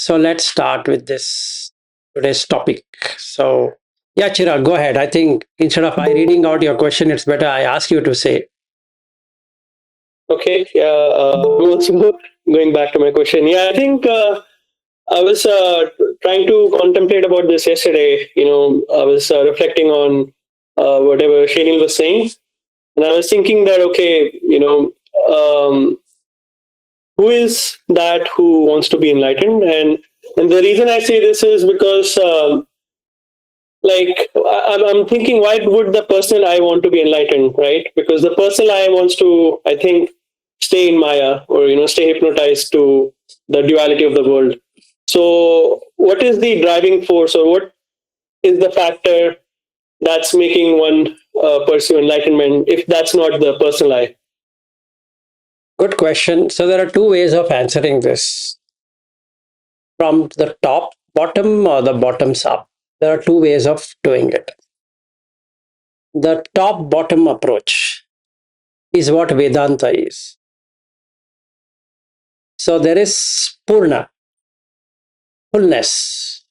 So let's start with this today's topic. So yeah, Chirag, go ahead. I think instead of I reading out your question, it's better I ask you to say. Okay, yeah. I'm also going back to my question. Yeah, I think I was trying to contemplate about this yesterday. I was reflecting on whatever Shanil was saying, and I was thinking that okay, who is that who wants to be enlightened? And the reason I say this is because I'm thinking, why would the personal I want to be enlightened, right? Because the personal I wants to, I think, stay in Maya, or stay hypnotized to the duality of the world. So what is the driving force, or what is the factor that's making one pursue enlightenment if that's not the personal I? Good question. So there are two ways of answering this. From the top, bottom, or the bottoms up. There are two ways of doing it. The top bottom approach is what Vedanta is. So there is Purna, fullness.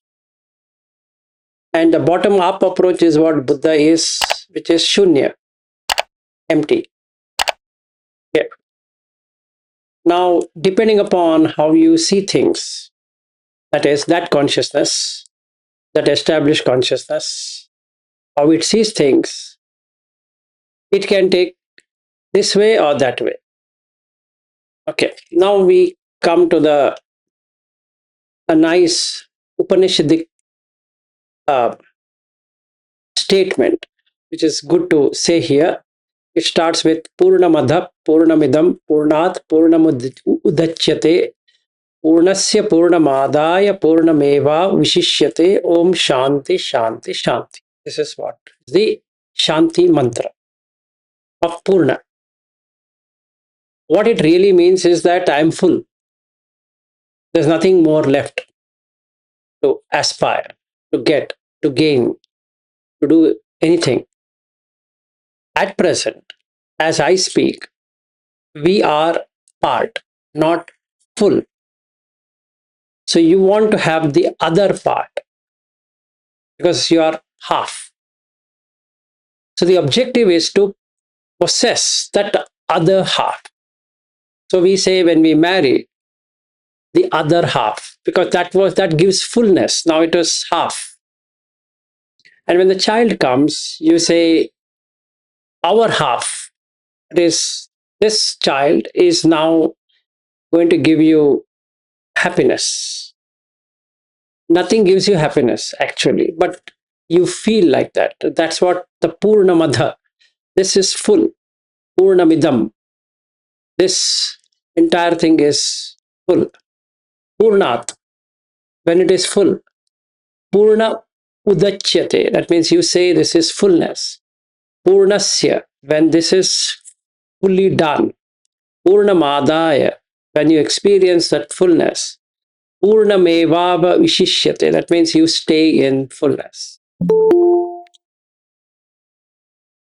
And the bottom up approach is what Buddha is, which is Shunya, empty. Yeah. Now, depending upon how you see things, that is, that consciousness, that established consciousness, how it sees things, it can take this way or that way. Okay, now we come to a nice Upanishadic uh, statement, which is good to say here. It starts with Purnamadha Purnamidam Purnat Purnamudachyate Purnasya Purnamadaya Purnameva Vishishyate Om Shanti Shanti Shanti. This is what the Shanti mantra of Purna. What it really means is that I am full. There's nothing more left to aspire, to get, to gain, to do anything. At present, as I speak, we are part, not full. So you want to have the other part because you are half. So the objective is to possess that other half. So we say when we marry, the other half, because that gives fullness. Now it was half. And when the child comes, you say our half. This child is now going to give you happiness. Nothing gives you happiness actually, but you feel like that. That's what the Purna Madha. This is full. Purnamidam. This entire thing is full. Purnat, when it is full. Purna Udachyate, that means you say this is fullness. Purnasya, when this is fully done. Purnamadaya, when you experience that fullness. Purnamevava Vishishyate, that means you stay in fullness.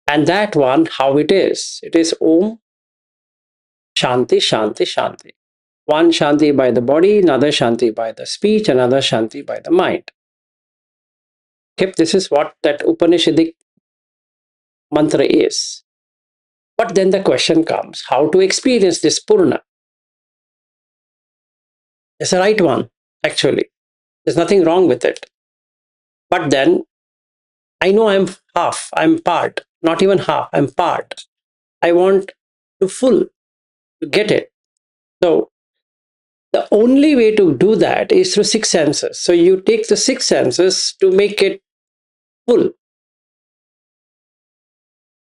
And that one, how it is? It is Om Shanti Shanti Shanti. One Shanti by the body, another Shanti by the speech, another Shanti by the mind. Okay, this is what that Upanishadic mantra is. But then the question comes, how to experience this Purna? It's the right one, actually. There's nothing wrong with it. But then I know I'm half, I'm part, not even half, I'm part. I want to full, to get it. So the only way to do that is through six senses. So you take the six senses to make it full.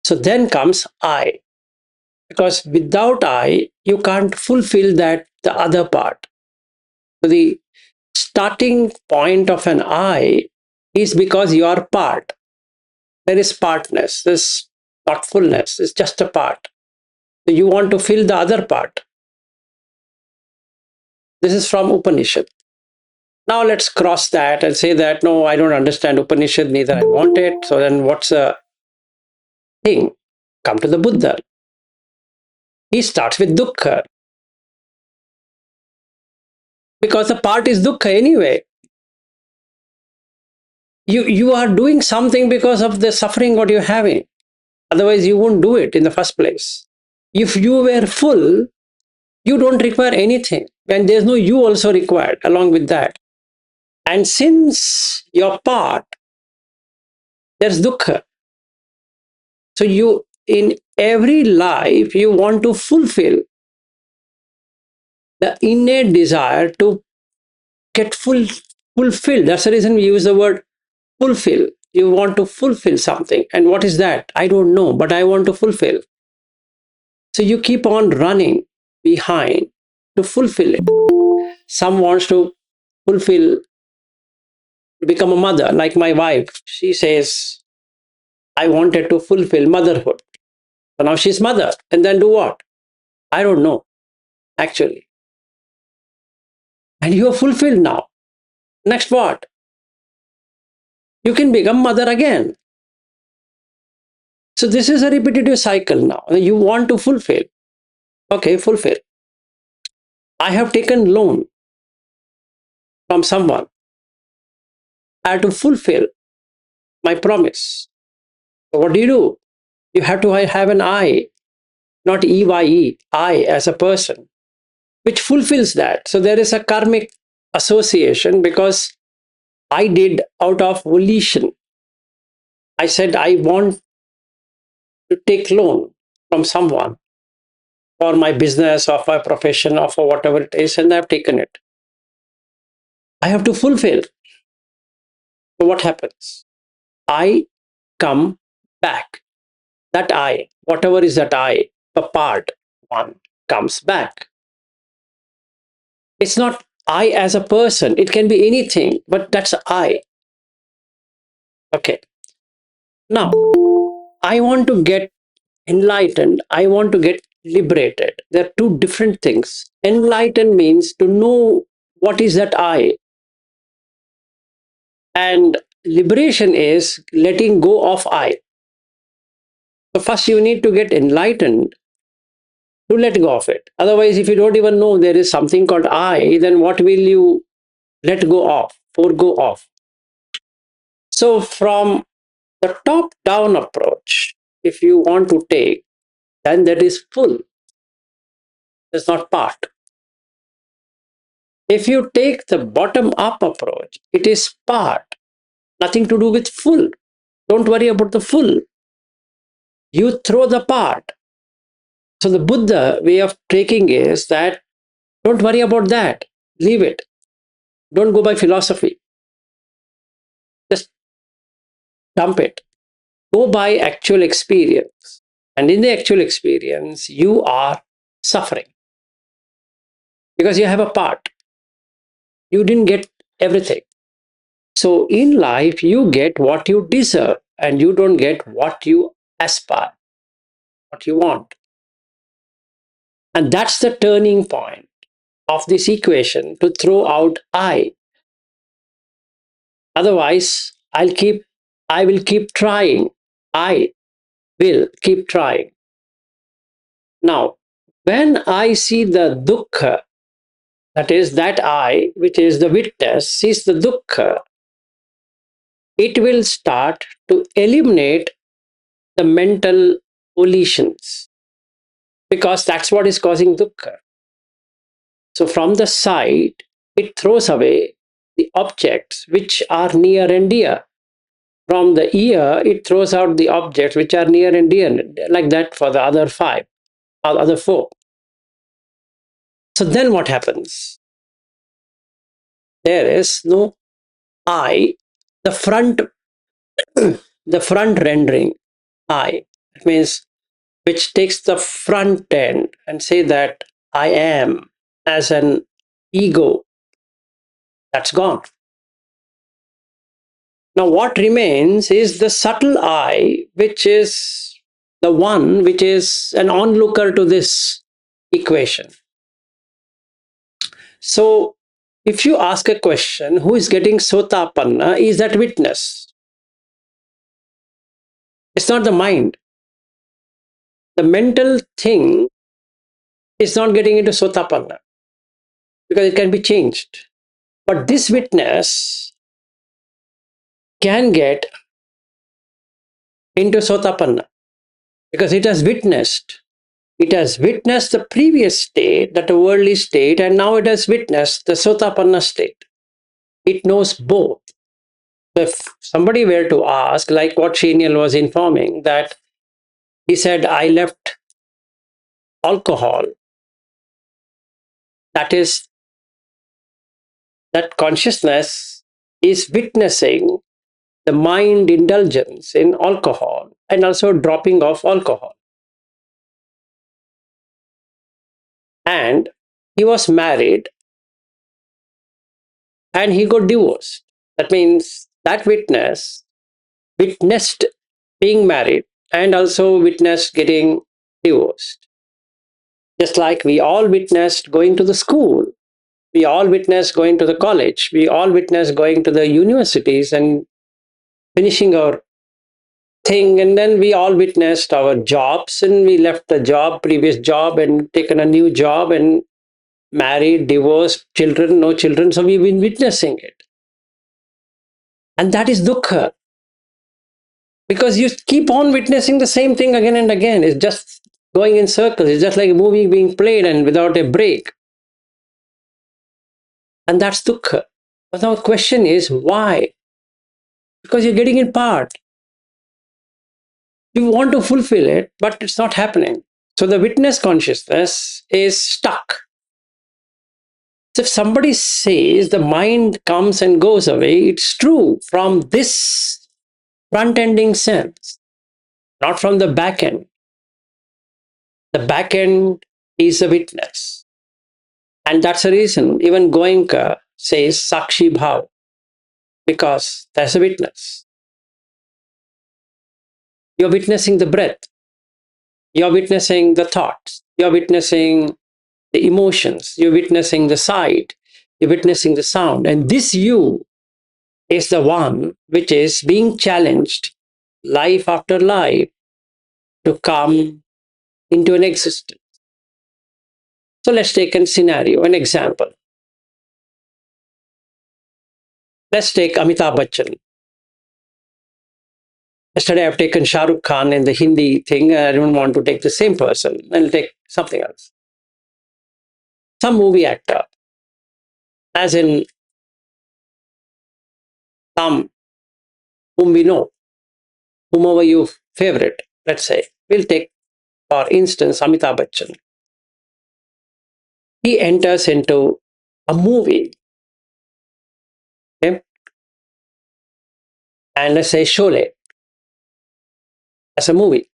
So then comes I, because without I, you can't fulfill that the other part. So the starting point of an I is because you are part. There is partness, there's not fullness, it's just a part. So you want to fill the other part. This is from Upanishad. Now let's cross that and say that no, I don't understand Upanishad, neither I want it. So then what's the thing? Come to the Buddha. He starts with dukkha. because the part is dukkha anyway. You are doing something because of the suffering what you're having. Otherwise, you won't do it in the first place. If you were full, you don't require anything. And there's no you also required along with that. And since your part, there's dukkha. So you, in every life, you want to fulfill the innate desire to get fulfilled. That's the reason we use the word fulfill. You want to fulfill something. And what is that? I don't know, but I want to fulfill. So you keep on running behind to fulfill it. Some wants to fulfill, become a mother, like my wife. She says, I wanted to fulfill motherhood. So now she's mother. And then do what? I don't know, actually. And you are fulfilled now. Next what? You can become mother again. So this is a repetitive cycle now. You want to fulfill. Okay, fulfill. I have taken loan from someone. I have to fulfill my promise. So what do? You have to have an I, not EYE, I as a person, which fulfills that. So there is a karmic association because I did out of volition. I said I want to take loan from someone for my business or for my profession or for whatever it is, and I've taken it. I have to fulfill. So what happens? I come back. That I, whatever is that I, the part one comes back. It's not I as a person. It can be anything, but that's I. Okay. Now, I want to get enlightened. I want to get liberated. There are two different things. Enlightened means to know what is that I. And liberation is letting go of I. So first you need to get enlightened to let go of it. Otherwise, if you don't even know there is something called I, then what will you let go of, forego of? So from the top down approach, if you want to take, then that is full. It's not part. If you take the bottom up approach, it is part, nothing to do with full. Don't worry about the full. You throw the part. So the Buddha way of taking is that don't worry about that. Leave it. Don't go by philosophy. Just dump it. Go by actual experience. And in the actual experience, you are suffering because you have a part. You didn't get everything. So in life, you get what you deserve and you don't get what you aspire, what you want. And that's the turning point of this equation to throw out I. Otherwise, I will keep trying. I will keep trying. Now, when I see the dukkha, that is that I, which is the witness, sees the dukkha, it will start to eliminate the mental volitions because that's what is causing dukkha. So from the side, it throws away the objects which are near and dear. From the ear, it throws out the objects which are near and dear, like that for the other five, or other four. So then what happens? There is no I, the front, the front rendering I. It means which takes the front end and say that I am as an ego. That's gone. Now, what remains is the subtle I, which is the one which is an onlooker to this equation. So, if you ask a question, who is getting sotapanna is that witness. It's not the mind. The mental thing is not getting into sotapanna. because it can be changed. But this witness can get into Sotapanna because it has witnessed. It has witnessed the previous state, that a worldly state, and now it has witnessed the Sotapanna state. It knows both. If somebody were to ask, like what Shenial was informing, that he said, I left alcohol, that is, that consciousness is witnessing the mind indulgence in alcohol and also dropping off alcohol. And he was married and he got divorced. That means that witness witnessed being married and also witnessed getting divorced. Just like we all witnessed going to the school, we all witnessed going to the college, we all witnessed going to the universities and finishing our thing, and then we all witnessed our jobs and we left the job, previous job, and taken a new job and married, divorced, children, no children. So we've been witnessing it. And that is dukkha. Because you keep on witnessing the same thing again and again. It's just going in circles. It's just like a movie being played and without a break. And that's dukkha. But now the question is why? Because you're getting in part. You want to fulfill it, but it's not happening. So the witness consciousness is stuck. So if somebody says the mind comes and goes away, it's true from this front ending sense, not from the back end. The back end is a witness. And that's the reason even Goenka says Sakshi Bhav, because there's a witness. You're witnessing the breath, you're witnessing the thoughts, you're witnessing the emotions, you're witnessing the sight, you're witnessing the sound. And this you is the one which is being challenged life after life to come into an existence. So let's take a scenario, an example. Let's take Amitabh Bachchan. Yesterday I've taken Shah Rukh Khan in the Hindi thing. I don't want to take the same person. I'll take something else. Some movie actor, as in some whom we know, whomever you favorite, let's say. We'll take, for instance, Amitabh Bachchan. He enters into a movie, okay? And let's say Sholay as a movie.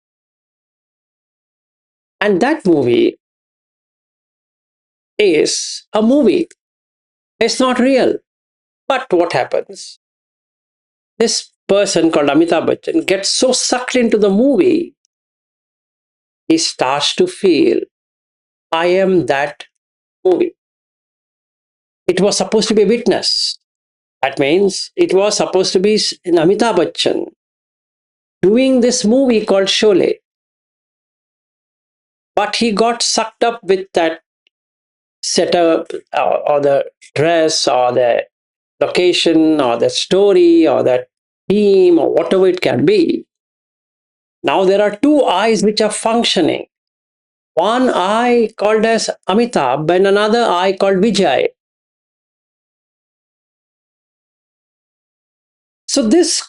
And that movie is a movie. It's not real. But what happens? This person called Amitabh Bachchan gets so sucked into the movie, he starts to feel, I am that movie. It was supposed to be a witness. That means it was supposed to be Amitabh Bachchan doing this movie called Sholay. But he got sucked up with that setup or the dress or the location or the story or that theme or whatever it can be. Now there are two eyes which are functioning. One eye called as Amitabh and another eye called Vijay. So this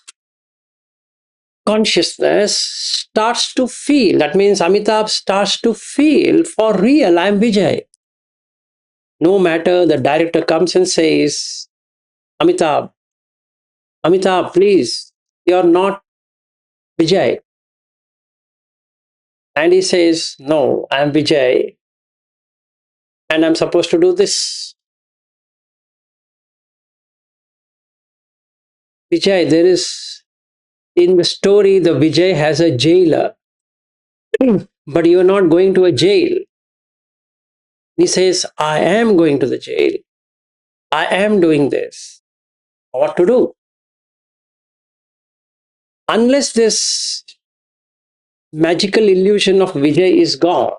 consciousness starts to feel, that means Amitabh starts to feel, for real, I'm Vijay. No matter the director comes and says, Amitabh, Amitabh, please, you're not Vijay. And he says, no, I'm Vijay and I'm supposed to do this. Vijay, there is, in the story, the Vijay has a jailer, but you're not going to a jail. He says, I am going to the jail. I am doing this. What to do? Unless this magical illusion of Vijay is gone,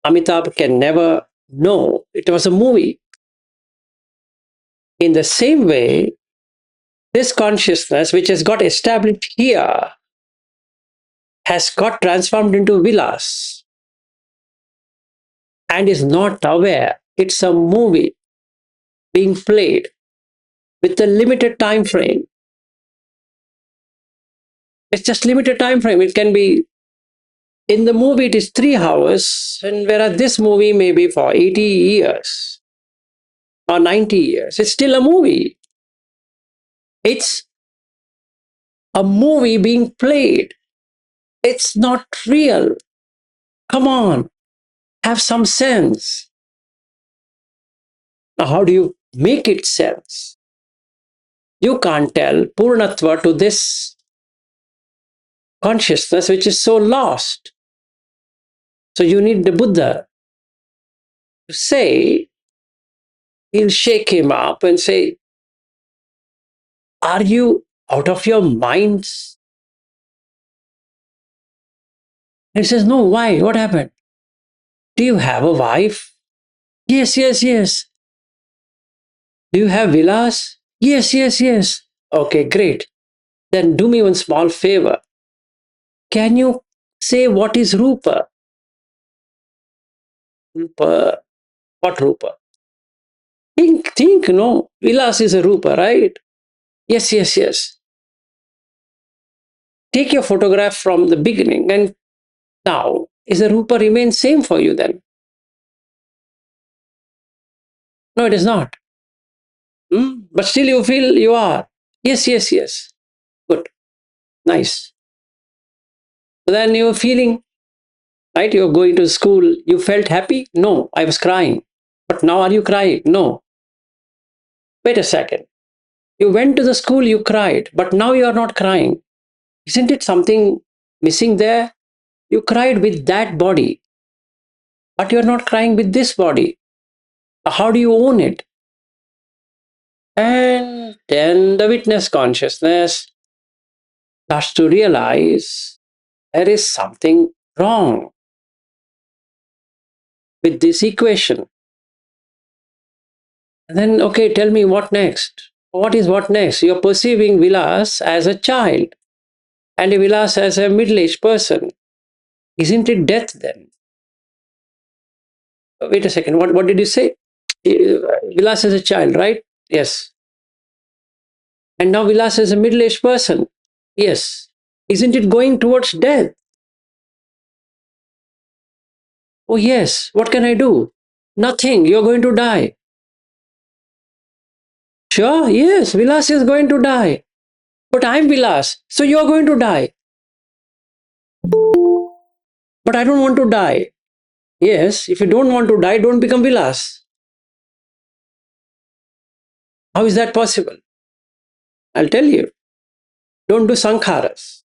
Amitabh can never know It was a movie. In the same way, this consciousness, which has got established here, has got transformed into Vilas and is not aware. It's a movie being played with a limited time frame. It's just limited time frame. It can be in the movie it is 3 hours, and whereas this movie may be for 80 years or 90 years. It's still a movie. It's a movie being played. It's not real. Come on, have some sense. Now, how do you make it sense? You can't tell Purnatva to this consciousness which is so lost. So you need the Buddha to say, he'll shake him up and say, are you out of your minds? And he says, no, why? What happened? Do you have a wife? Yes, yes, yes. Do you have villas? Yes, yes, yes. Okay, great. Then do me one small favor. Can you say what is Rupa? Rupa, what Rupa? Think, no. Vilas is a Rupa, right? Yes, yes, yes. Take your photograph from the beginning and now. Is the Rupa remain same for you then? No, it is not. But still you feel you are. Yes, yes, yes. Good. Nice. So then you're feeling, right? You're going to school. You felt happy? No, I was crying. But now are you crying? No. Wait a second. You went to the school, you cried, but now you are not crying. Isn't it something missing there? You cried with that body, but you're not crying with this body. How do you own it? And then the witness consciousness starts to realize there is something wrong with this equation. And then, okay, tell me what next? What is what next? You're perceiving Vilas as a child and Vilas as a middle aged person. Isn't it death then? Wait a second, what did you say? Vilas is a child, right? Yes. And now Vilas is a middle aged person. Yes. Isn't it going towards death? Oh, yes. What can I do? Nothing. You're going to die. Sure, yes. Vilas is going to die. But I'm Vilas. So you're going to die. But I don't want to die. Yes. If you don't want to die, don't become Vilas. How is that possible? I'll tell you. Don't do sankharas.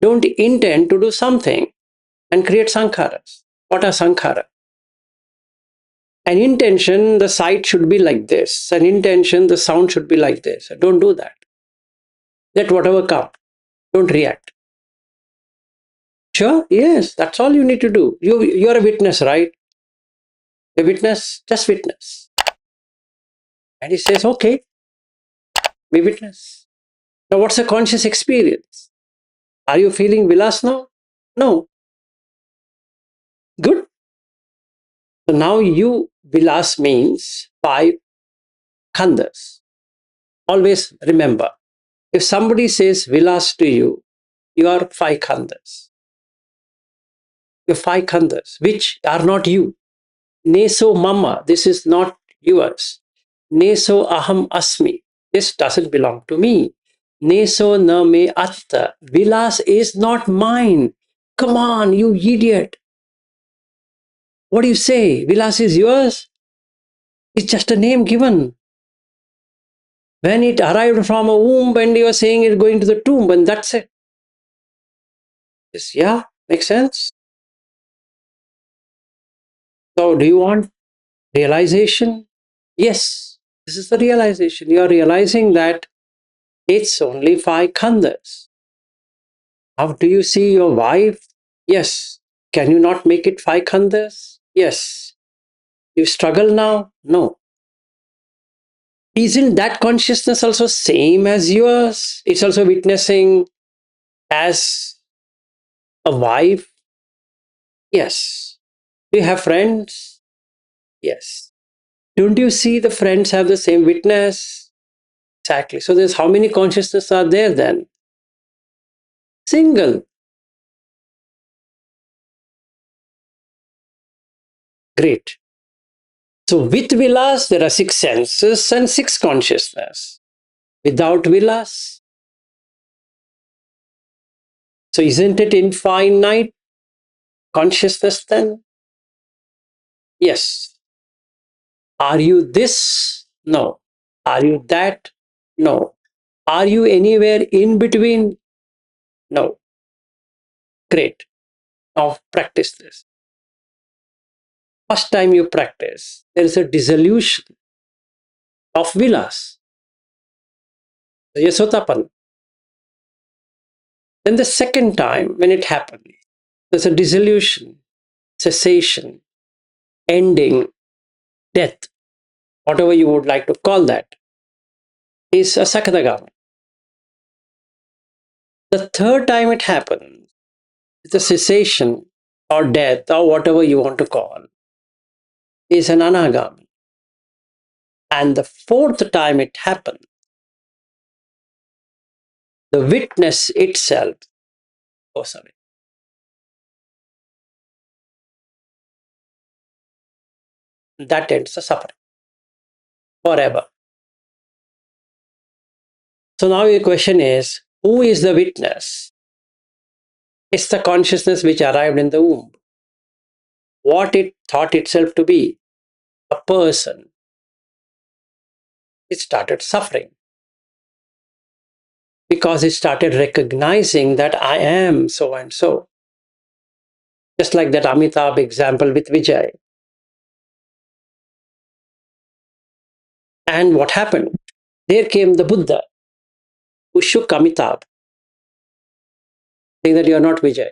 Don't intend to do something and create sankharas. What are sankhara? An intention, the sight should be like this. An intention, the sound should be like this. Don't do that. Let whatever come. Don't react. Sure? Yes, that's all you need to do. You're a witness, right? A witness, just witness. And he says, okay, be witness. Now, what's a conscious experience? Are you feeling vilas now? No. Good. So now you, vilas means 5 khandas. Always remember, if somebody says vilas to you, you are 5 khandas. You're 5 khandas, which are not you. Neso mama, this is not yours. Neso aham asmi, this doesn't belong to me. Neso na me atta, vilas is not mine. Come on, you idiot. What do you say? Vilas is yours? It's just a name given. When it arrived from a womb and you are saying it's going to the tomb, and that's it. Yes, yeah, makes sense. So, do you want realization? Yes, this is the realization. You are realizing that it's only 5 khandas. How do you see your wife? Yes. Can you not make it 5 khandas? Yes. You struggle now? No. Isn't that consciousness also same as yours? It's also witnessing as a wife? Yes. Do you have friends? Yes. Don't you see the friends have the same witness? Exactly. So there's how many consciousness are there then? Single. Great. So with Vilas, there are six senses and six consciousness. Without Vilas, so isn't it infinite consciousness then? Yes. Are you this? No. Are you that? No. Are you anywhere in between? No. Great. Now practice this. First time you practice, there is a dissolution of Vilas, Yasotapan. Then the second time, when it happens, there's a dissolution, cessation, ending, death, whatever you would like to call that, is a Sakadagama. The third time it happens, it's a cessation or death or whatever you want to call, is an Anagami. And the fourth time it happens, the witness itself goes away. That ends the suffering forever. So now your question is, who is the witness? It's the consciousness which arrived in the womb. What it thought itself to be, a person, it started suffering because it started recognizing that I am so and so. Just like that Amitabh example with Vijay. And what happened? There came the Buddha who shook Amitabh, saying that you are not Vijay.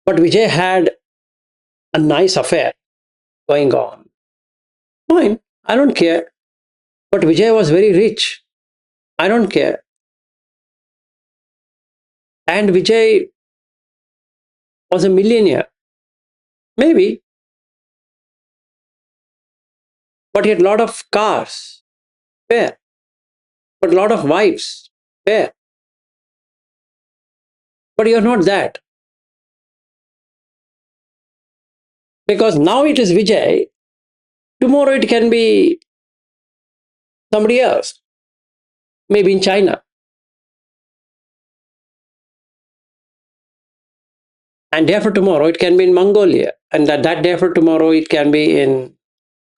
But Vijay had a nice affair going on. Fine, I don't care. But Vijay was very rich. I don't care. And Vijay was a millionaire. Maybe. But he had a lot of cars. Fair. But a lot of wives. Fair. But you're not that. Because now it is Vijay. Tomorrow it can be somebody else. Maybe in China. And day after tomorrow it can be in Mongolia. And that day after tomorrow it can be in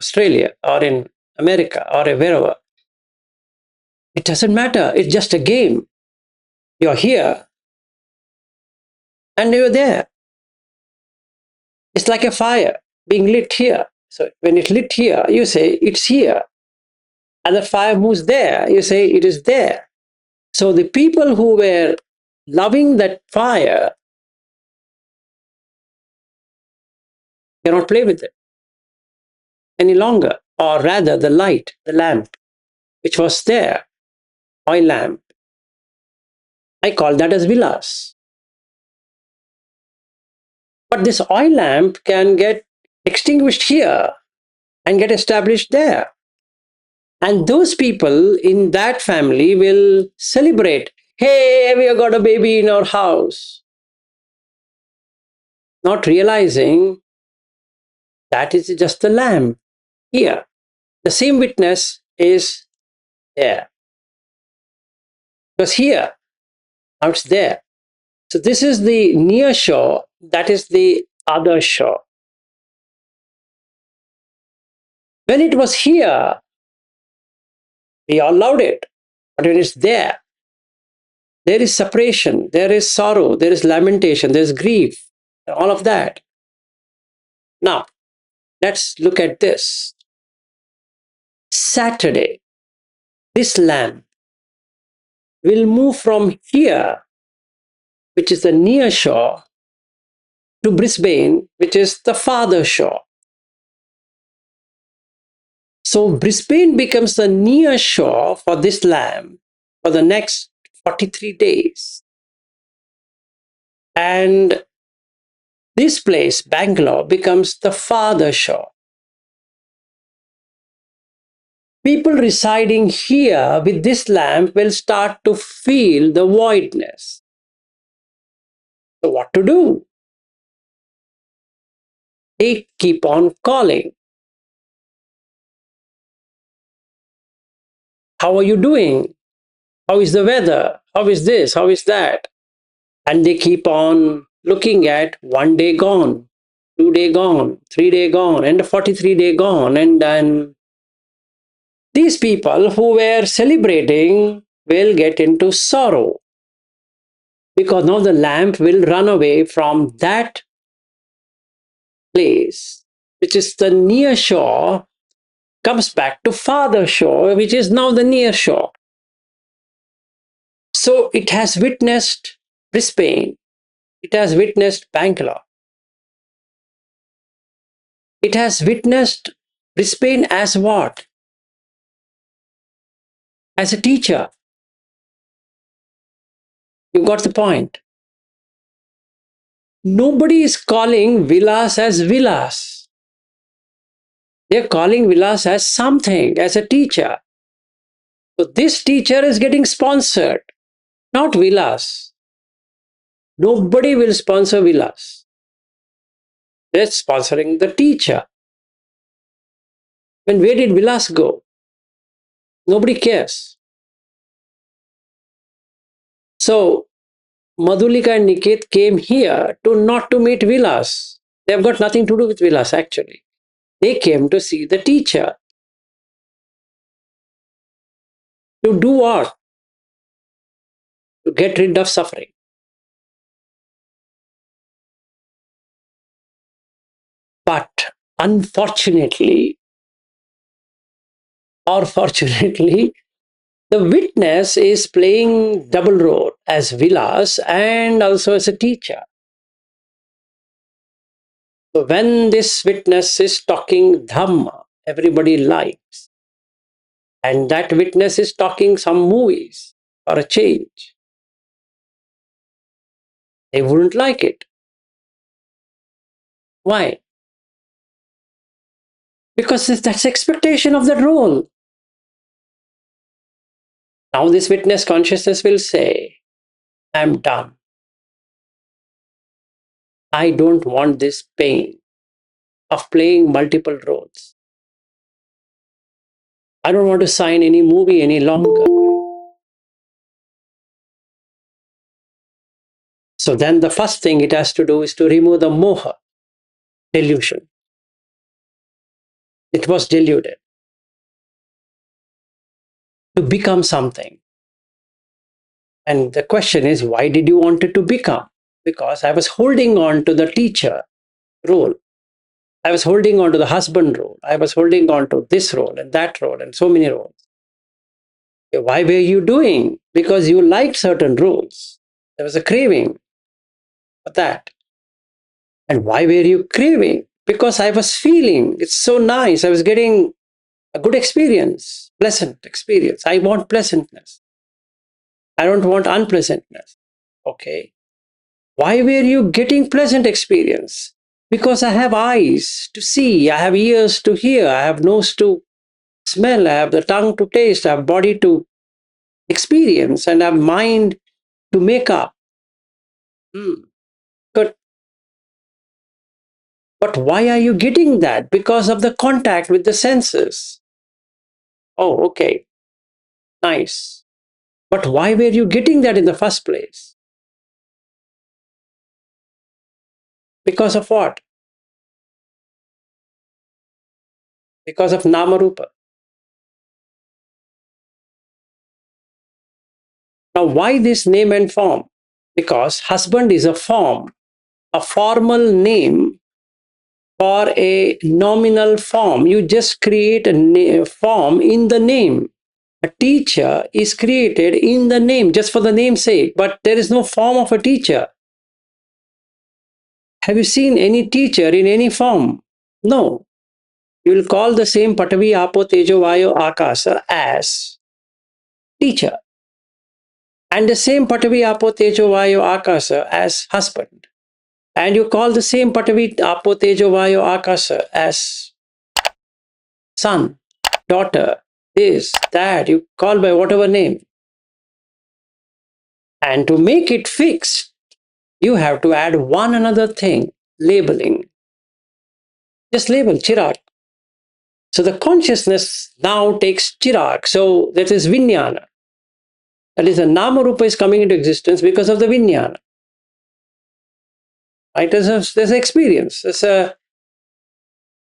Australia or in America or wherever. It doesn't matter. It's just a game. You're here and you're there. It's like a fire being lit here. So when it's lit here, you say it's here. And the fire moves there, you say it is there. So the people who were loving that fire cannot play with it any longer. Or rather, the light, the lamp, which was there, oil lamp, I call that as vilas. But this oil lamp can get extinguished here and get established there. And those people in that family will celebrate. Hey, we have got a baby in our house. Not realizing that is just the lamp here. The same witness is there. Because here, now it's there. So this is the near shore, that is the other shore. When it was here, we all loved it. But when it's there is separation, there is sorrow, there is lamentation, there is grief, all of that. Now, let's look at this. Saturday, this lamp will move from here, which is the near shore, to Brisbane, which is the farther shore. So Brisbane becomes the near shore for this lamb for the next 43 days. And this place, Bangalore, becomes the farther shore. People residing here with this lamp will start to feel the voidness. So, what to do? They keep on calling. How are you doing? How is the weather? How is this? How is that? And they keep on looking at 1 day gone, 2 day gone, 3 day gone, and 43 day gone. And then these people who were celebrating will get into sorrow because now the lamp will run away from that place, which is the near shore, comes back to farther shore, which is now the near shore. So it has witnessed Brisbane, it has witnessed Bangalore, it has witnessed Brisbane as what? As a teacher. You got the point. Nobody is calling Vilas as Vilas. They're calling Vilas as something, as a teacher. So this teacher is getting sponsored, not Vilas. Nobody will sponsor Vilas. They're sponsoring the teacher. And where did Vilas go? Nobody cares. So Madhulika and Niket came here to not to meet Vilas. They've got nothing to do with Vilas actually. They came to see the teacher. To do what? To get rid of suffering. But unfortunately, or fortunately, the witness is playing double role as Vilas and also as a teacher. So when this witness is talking Dhamma, everybody likes. And that witness is talking some movies or a change. They wouldn't like it. Why? Because that's expectation of the role. Now this witness consciousness will say, I'm done. I don't want this pain of playing multiple roles. I don't want to sign any movie any longer. So then the first thing it has to do is to remove the moha, delusion. It was deluded to become something. And the question is, why did you want it to become? Because I was holding on to the teacher role. I was holding on to the husband role. I was holding on to this role and that role and so many roles. Why were you doing? Because you liked certain roles. There was a craving for that. And why were you craving? Because I was feeling it's so nice. I was getting a good experience, pleasant experience. I want pleasantness. I don't want unpleasantness. Okay. Why were you getting pleasant experience? Because I have eyes to see, I have ears to hear, I have nose to smell, I have the tongue to taste, I have body to experience, and I have mind to make up. Good. But why are you getting that? Because of the contact with the senses. Oh, okay. Nice. But why were you getting that in the first place? Because of what? Because of Namarupa. Now, why this name and form? Because husband is a form, a formal name for a nominal form. You just create a form in the name. A teacher is created in the name, just for the name's sake, but there is no form of a teacher. Have you seen any teacher in any form? No. You will call the same Patavi, Apo, Tejo, Vayo, Akasa as teacher, and the same Patavi, Apo, Tejo, Vayo, Akasa as husband. And you call the same Patavi, Apo, Tejo, Vayo, Akasa as son, daughter, this, that, you call by whatever name. And to make it fixed, you have to add one another thing, labeling. Just label Chirag. So the consciousness now takes Chirag. So that is Vijnana. That is, the Nama Rupa is coming into existence because of the Vijnana. Right? There's an experience, there's a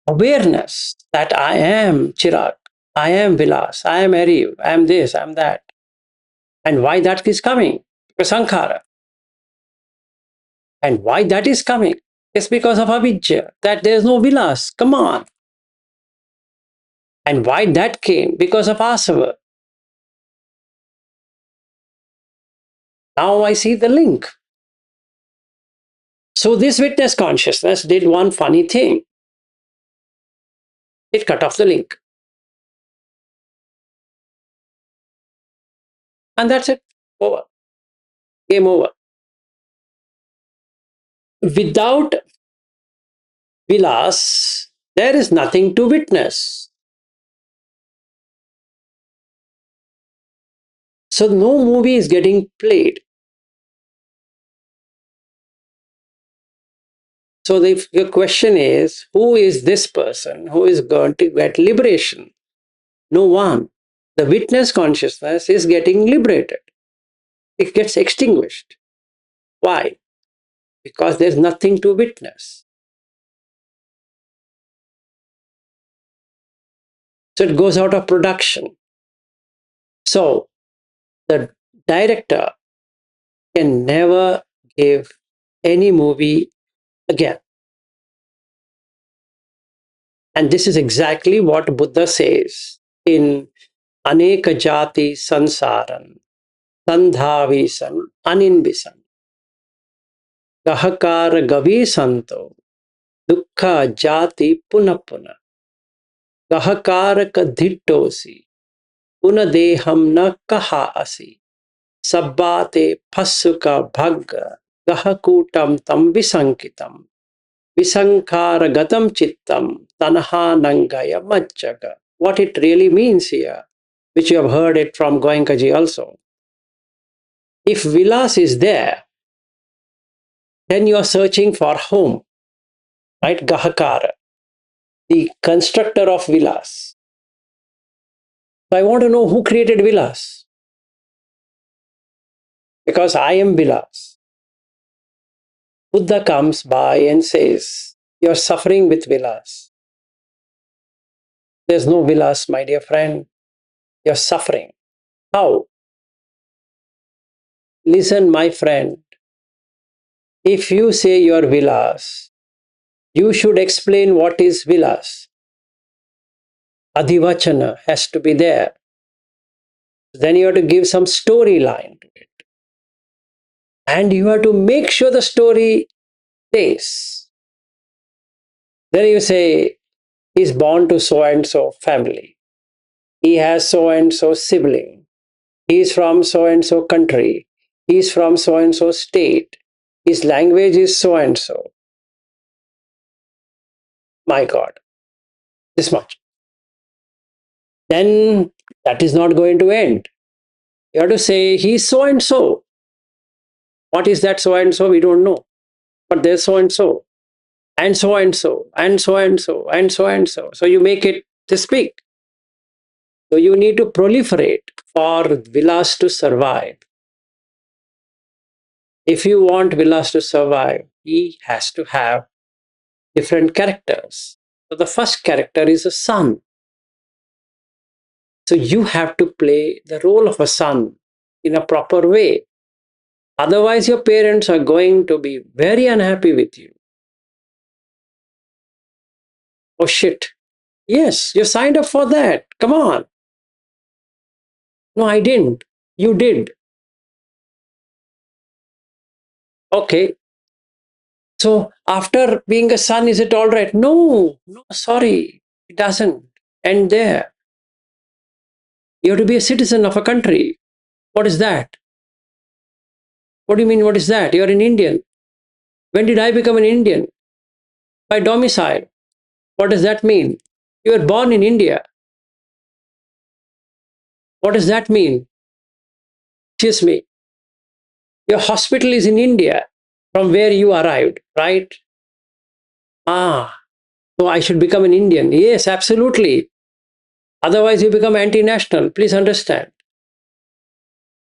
awareness that I am Chirag, I am Vilas, I am Ariv, I am this, I am that. And why that is coming? Because Sankhara. And why that is coming? It's because of Avijja, that there's no Vilas. Come on. And why that came? Because of Asava. Now I see the link. So this witness consciousness did one funny thing. It cut off the link. And that's it. Over. Game over. Without Vilas, there is nothing to witness. So no movie is getting played. So the question is, who is this person who is going to get liberation? No one. The witness consciousness is getting liberated. It gets extinguished. Why? Because there's nothing to witness. So it goes out of production. So the director can never give any movie again. And this is exactly what Buddha says in Aneka Jati Sansaran, Sandhavisan, Aninbisan, Gahakara Gavi Santo, Dukkha Jati Punapuna, Gahakara Kadhittosi, Punadeham na Kaha Asi, Sabbate Pasuka Bhagga, Gahakutam Tam Visankitam, Visankara Gatam Chittam, Tanaha Nangaya Majjaga. What it really means here, which you have heard it from Goenkaji also. If Vilas is there, then you are searching for home, right? Gahakara, the constructor of Vilas. So I want to know who created Vilas, because I am Vilas. Buddha comes by and says, you're suffering with Vilas. There's no Vilas, my dear friend. You're suffering. How? Listen, my friend. If you say you're Vilas, you should explain what is Vilas. Adhivachana has to be there. Then you have to give some storyline to it. And you have to make sure the story stays. Then you say, he's born to so and so family. He has so and so sibling. He's from so and so country. He's from so and so state. His language is so and so. My God, this much. Then that is not going to end. You have to say, he's so and so. What is that so and so? We don't know. But there's so and so, and so and so, and so and so, and so and so. So you make it this big. So you need to proliferate for Vilas to survive. If you want Vilas to survive, he has to have different characters. So the first character is a son. So you have to play the role of a son in a proper way. Otherwise, your parents are going to be very unhappy with you. Oh shit. Yes, you signed up for that. Come on. No, I didn't. You did. Okay. So after being a son, is it all right? No, no, sorry, it doesn't end there. You have to be a citizen of a country. What is that? What do you mean, what is that? You're an Indian. When did I become an Indian? By domicile. What does that mean? You were born in India. What does that mean? Excuse me. Your hospital is in India from where you arrived, right? Ah, so I should become an Indian. Yes, absolutely. Otherwise, you become anti national. Please understand.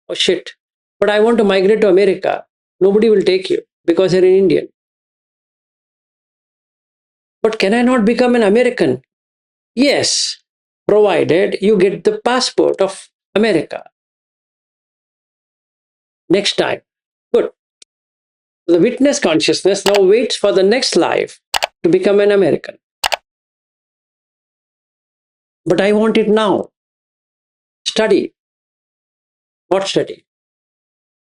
Oh, shit. But I want to migrate to America. Nobody will take you because you're an Indian. But can I not become an American? Yes, provided you get the passport of America next time. Good. The witness consciousness now waits for the next life to become an American. But I want it now. Study. What study?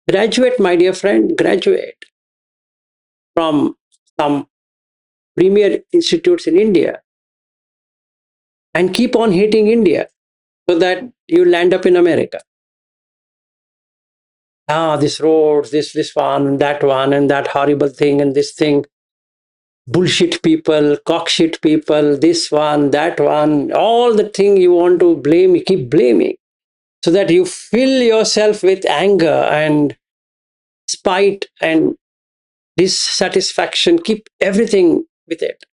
Graduate, my dear friend, graduate from some premier institutes in India and keep on hating India so that you land up in America. Ah, this roads, this one, and that horrible thing, and this thing. Bullshit people, cockshit people, this one, that one, all the thing you want to blame, you keep blaming so that you fill yourself with anger and spite and dissatisfaction, keep everything with it.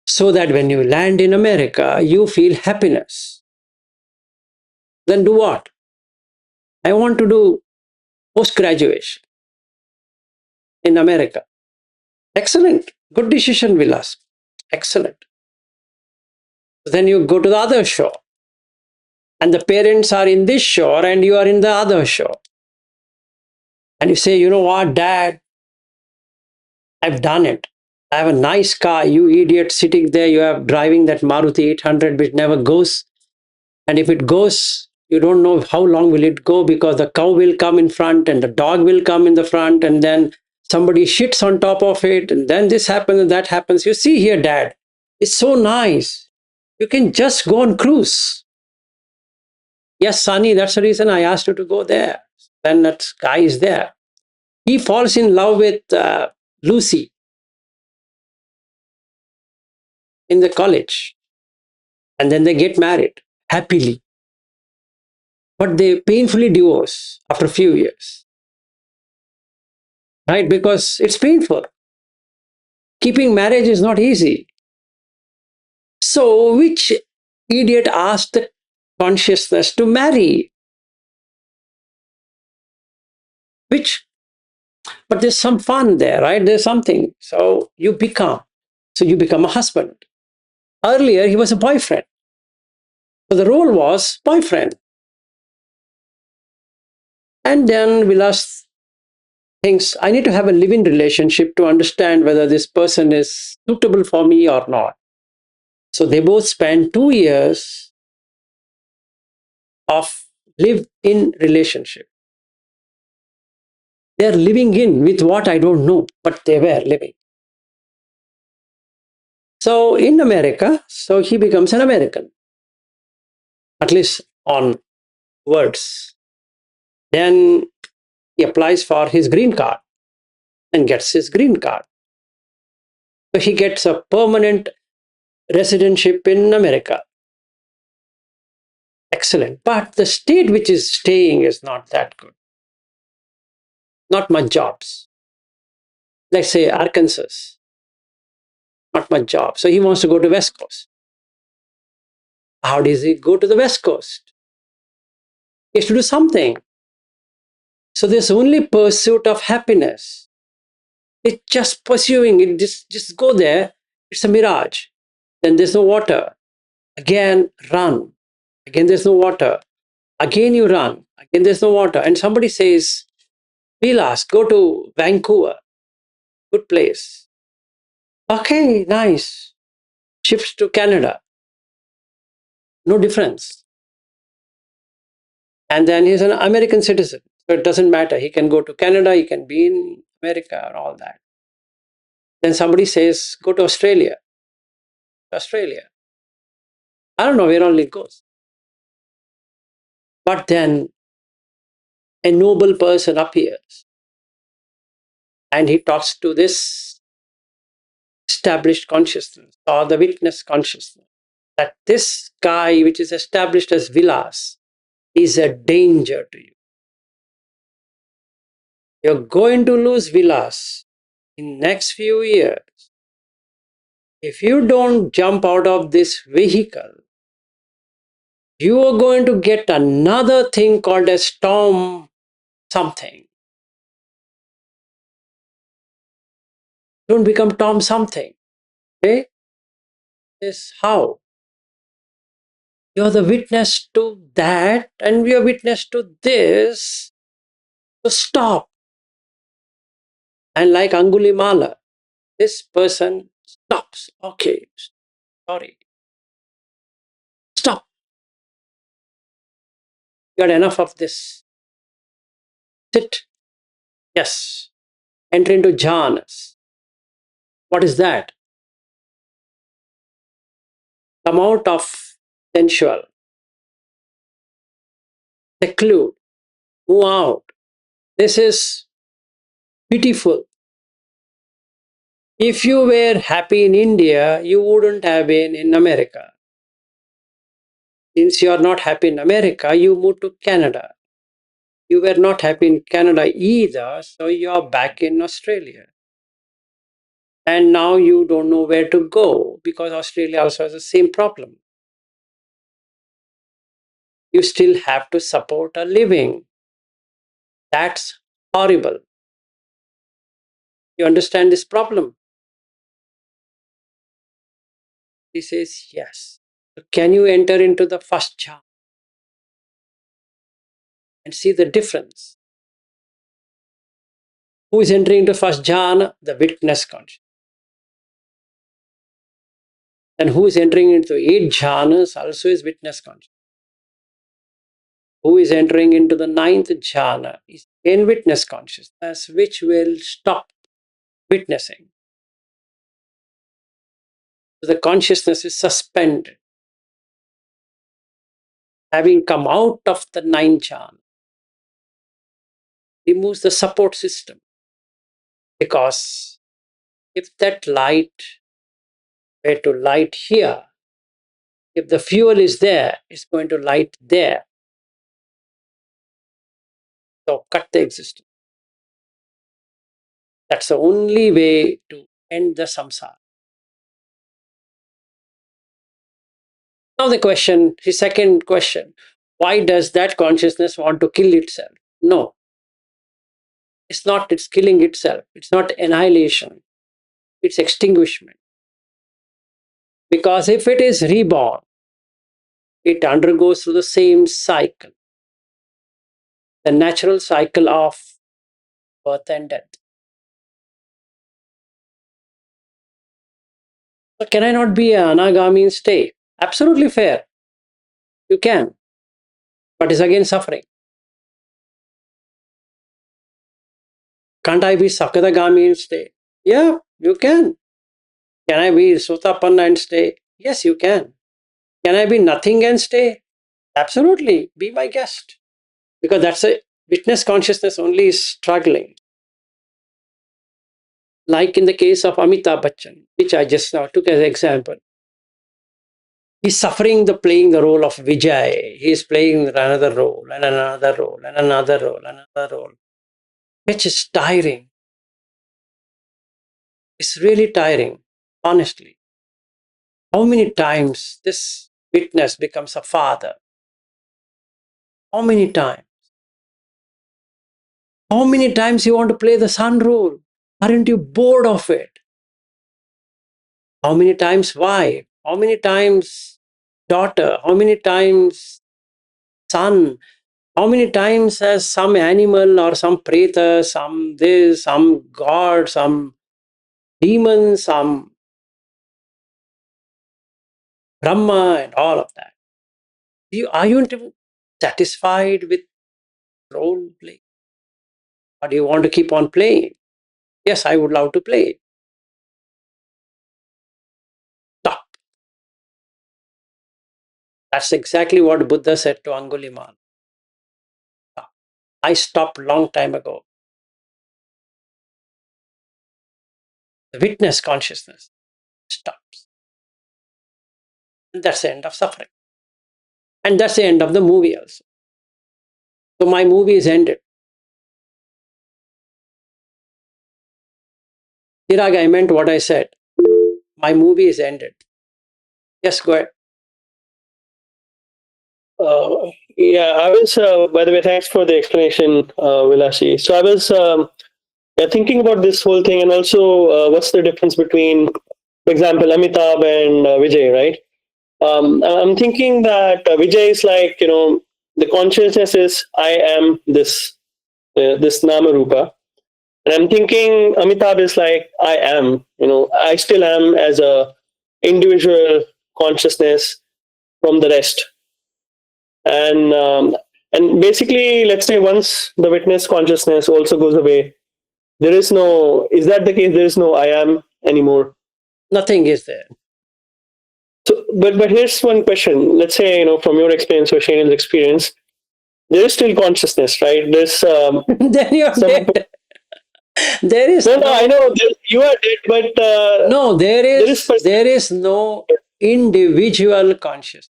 So that when you land in America, you feel happiness. Then do what? I want to do post graduation in America. Excellent. Good decision, Vilas. Excellent. Then you go to the other shore, and the parents are in this shore, and you are in the other shore. And you say, you know what, Dad, I've done it. I have a nice car. You idiot sitting there, you are driving that Maruti 800, which never goes. And if it goes, you don't know how long will it go because the cow will come in front and the dog will come in the front and then somebody shits on top of it and then this happens and that happens. You see here, Dad, it's so nice. You can just go on cruise. Yes, Sunny, that's the reason I asked you to go there. Then that guy is there. He falls in love with Lucy in the college and then they get married happily. But they painfully divorce after a few years, right? Because it's painful. Keeping marriage is not easy. So, which idiot asked the consciousness to marry? Which, but there's some fun there, right? There's something. So, you become. So, you become a husband. Earlier, he was a boyfriend. So, the role was boyfriend. And then Vilas thinks, I need to have a living relationship to understand whether this person is suitable for me or not. So, they both spend 2 years of live-in relationship. They're living in with what I don't know, but they were living. So in America, so he becomes an American, at least on words. Then he applies for his green card and gets his green card. So he gets a permanent residentship in America. Excellent. But the state which is staying is not that good. Not much jobs. Let's say Arkansas. Not much job. So he wants to go to West Coast. How does he go to the West Coast? He has to do something. So this only pursuit of happiness. It's just pursuing it, just go there. It's a mirage. Then there's no water. Again, run. Again, there's no water. Again, you run. Again, there's no water. And somebody says, Vilas, go to Vancouver. Good place. Okay, nice. Shifts to Canada. No difference. And then he's an American citizen. So it doesn't matter. He can go to Canada, he can be in America and all that. Then somebody says, go to Australia. Australia. I don't know where all it goes. But then a noble person appears and he talks to this established consciousness or the witness consciousness that this guy, which is established as Vilas, is a danger to you. You're going to lose Vilas in next few years. If you don't jump out of this vehicle, you are going to get another thing called a storm something. Don't become Tom something. Okay? This how? You're the witness to that, and we are witness to this. So stop. And like Angulimala, this person stops. Okay, sorry. Stop. You got enough of this. Sit. Yes. Enter into jhanas. What is that? Come out of sensual. Seclude. Move out. This is beautiful. If you were happy in India, you wouldn't have been in America. Since you are not happy in America, you moved to Canada. You were not happy in Canada either, so you are back in Australia. And now you don't know where to go because Australia also has the same problem. You still have to support a living. That's horrible. You understand this problem? He says, yes. So can you enter into the first jhana and see the difference? Who is entering into first jhana? The witness conscious. And who is entering into eight jhanas also is witness conscious. Who is entering into the ninth jhana is in witness consciousness, which will stop witnessing. So the consciousness is suspended. Having come out of the ninth jhana, removes the support system. Because if that light were to light here, if the fuel is there, it's going to light there. So cut the existence. That's the only way to end the samsara. Now the second question, why does that consciousness want to kill itself? No, it's not, it's killing itself. It's not annihilation, it's extinguishment. Because if it is reborn, it undergoes through the same cycle, the natural cycle of birth and death. So can I not be an anagami in state? Absolutely fair. You can, but it's again suffering. Can't I be sakadagami and stay? Yeah, you can. Can I be sotapanna and stay? Yes, you can. Can I be nothing and stay? Absolutely. Be my guest. Because that's a witness consciousness only is struggling. Like in the case of Amitabh Bachchan, which I just now took as an example. He's suffering the playing the role of Vijay. He's playing another role and another role and another role and another role. Which is tiring. It's really tiring, honestly. How many times this witness becomes a father? How many times? How many times you want to play the son role? Aren't you bored of it? How many times wife? How many times daughter? How many times son? How many times has some animal or some preta, some this, some god, some demon, some Brahma, and all of that? Are you satisfied with role play? Or do you want to keep on playing? Yes, I would love to play. That's exactly what Buddha said to Angulimal. I stopped long time ago. The witness consciousness stops. And that's the end of suffering. And that's the end of the movie also. So my movie is ended. Chirag, I meant what I said. My movie is ended. Yes, go ahead. Yeah, I was, by the way, thanks for the explanation, Vilasi. So I was yeah, thinking about this whole thing, and also what's the difference between, for example, Amitabh and Vijay, right? I'm thinking that Vijay is like, the consciousness is I am this Nama Rupa. And I'm thinking Amitabh is like I am, I still am as a individual consciousness from the rest. And basically, let's say once the witness consciousness also goes away, there is no, is that the case? There is no I am anymore. Nothing is there. So, but here's one question. Let's say, from your experience or Shane's experience, there is still consciousness, right? There's Then you're some. dead. There is No, I know you are dead, but no, there there is is there is no individual consciousness.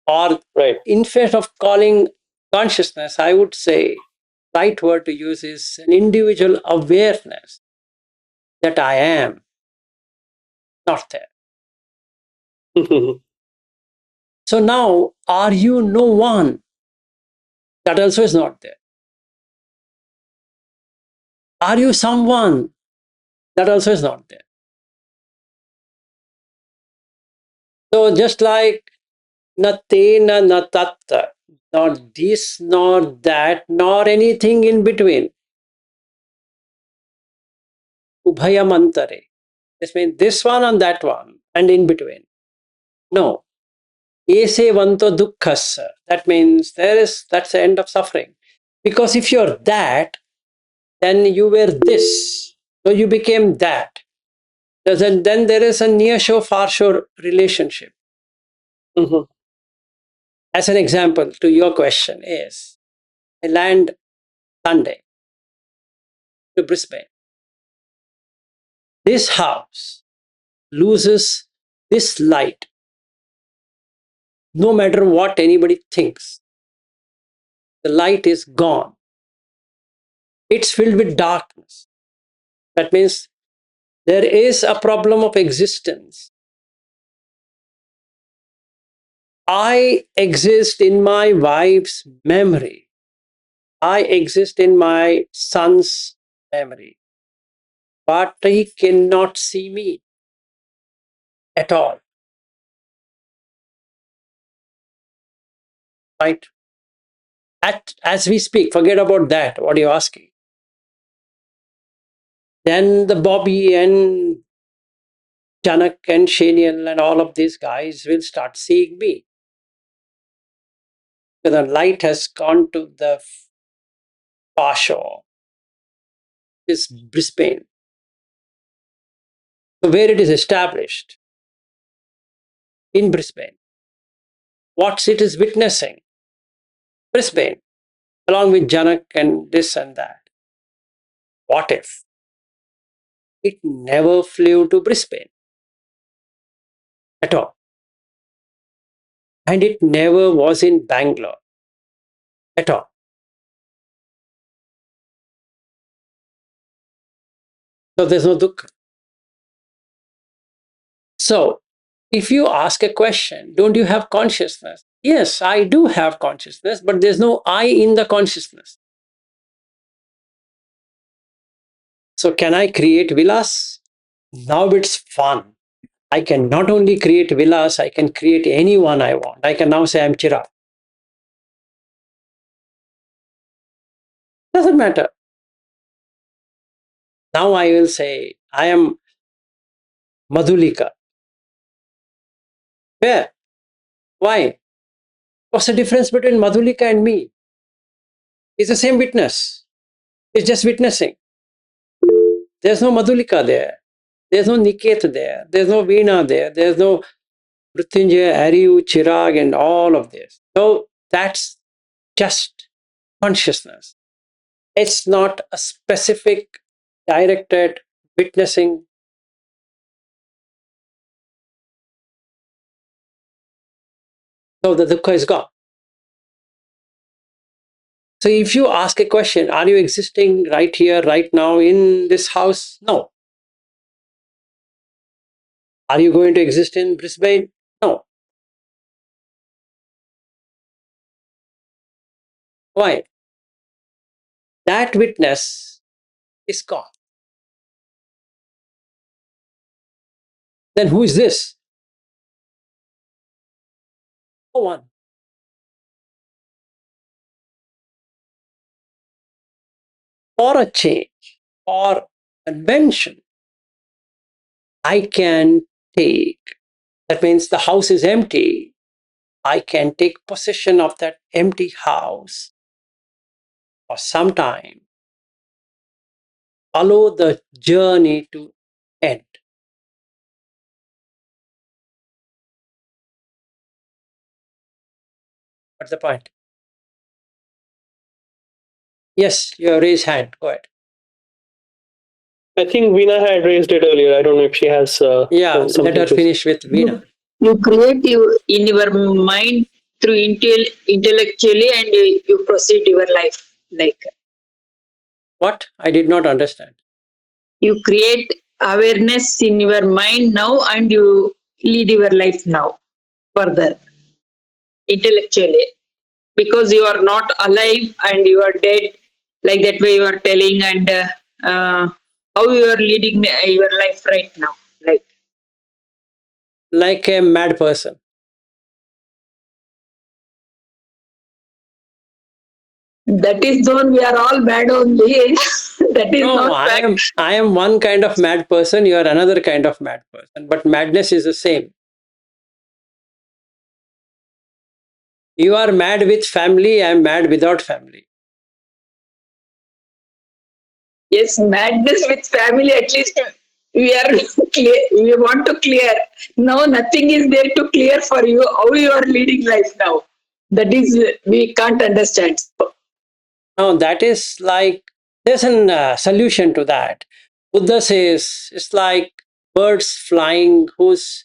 Or right. instead of calling consciousness, I would say right word to use is an individual awareness that I am not there. So now, are you no one? That also is not there. Are you someone? That also is not there. So just like natena natatta, not this, nor that, nor anything in between. Ubhayamantare. This means this one and that one, and in between. No. Ese vanto dukkhassa. That means that's the end of suffering. Because if you're that, then you were this. So you became that. Then there is a near shore, far shore relationship. Mhm. As an example to your question is, I land Sunday to Brisbane. This house loses this light, no matter what anybody thinks. The light is gone. It's filled with darkness. That means there is a problem of existence. I exist in my wife's memory. I exist in my son's memory. But he cannot see me at all. Right? As we speak, forget about that. What are you asking? Then the Bobby and Janak and Shaniel and all of these guys will start seeing me. So the light has gone to the far shore, is Brisbane. So where it is established, in Brisbane. What it is witnessing, Brisbane, along with Janak and this and that. What if it never flew to Brisbane at all? And it never was in Bangalore at all. So there's no dukkha. So if you ask a question, don't you have consciousness? Yes, I do have consciousness, but there's no I in the consciousness. So can I create villas? Now it's fun. I can not only create villas, I can create anyone I want. I can now say I'm Chirag. Doesn't matter. Now I will say I am Madhulika. Where? Why? What's the difference between Madhulika and me? It's the same witness. It's just witnessing. There's no Madhulika there. There's no Niket there. There's no Veena there. There's no Mrityunjay, Ariu, Chirag, and all of this. So that's just consciousness. It's not a specific, directed witnessing. So the dukkha is gone. So if you ask a question, are you existing right here, right now in this house? No. Are you going to exist in Brisbane? No. Why? That witness is gone. Then who is this? No one. For a change or convention, I can take. That means the house is empty. I can take possession of that empty house for some time, allow the journey to end. What's the point? Yes, your raised hand. Go ahead. I think Veena had raised it earlier. I don't know if she has Yeah, let something her to say. finish with Veena. You create in your mind through intellectually and you proceed your life like What? I did not understand. you create awareness in your mind now and you lead your life now further intellectually because you are not alive and you are dead like that way you are telling and how you are leading your life right now like Like a mad person. that is zone we are all bad only that is No, not I fact. am I am one kind of mad person, you are another kind of mad person. But madness is the same. You are mad with family, I am mad without family. Yes, madness with family, at least we are clear. We want to clear. Now nothing is there to clear for you. How you are leading life now? That is, we can't understand. So, Now that is like there's a solution to that. Buddha says it's like birds flying whose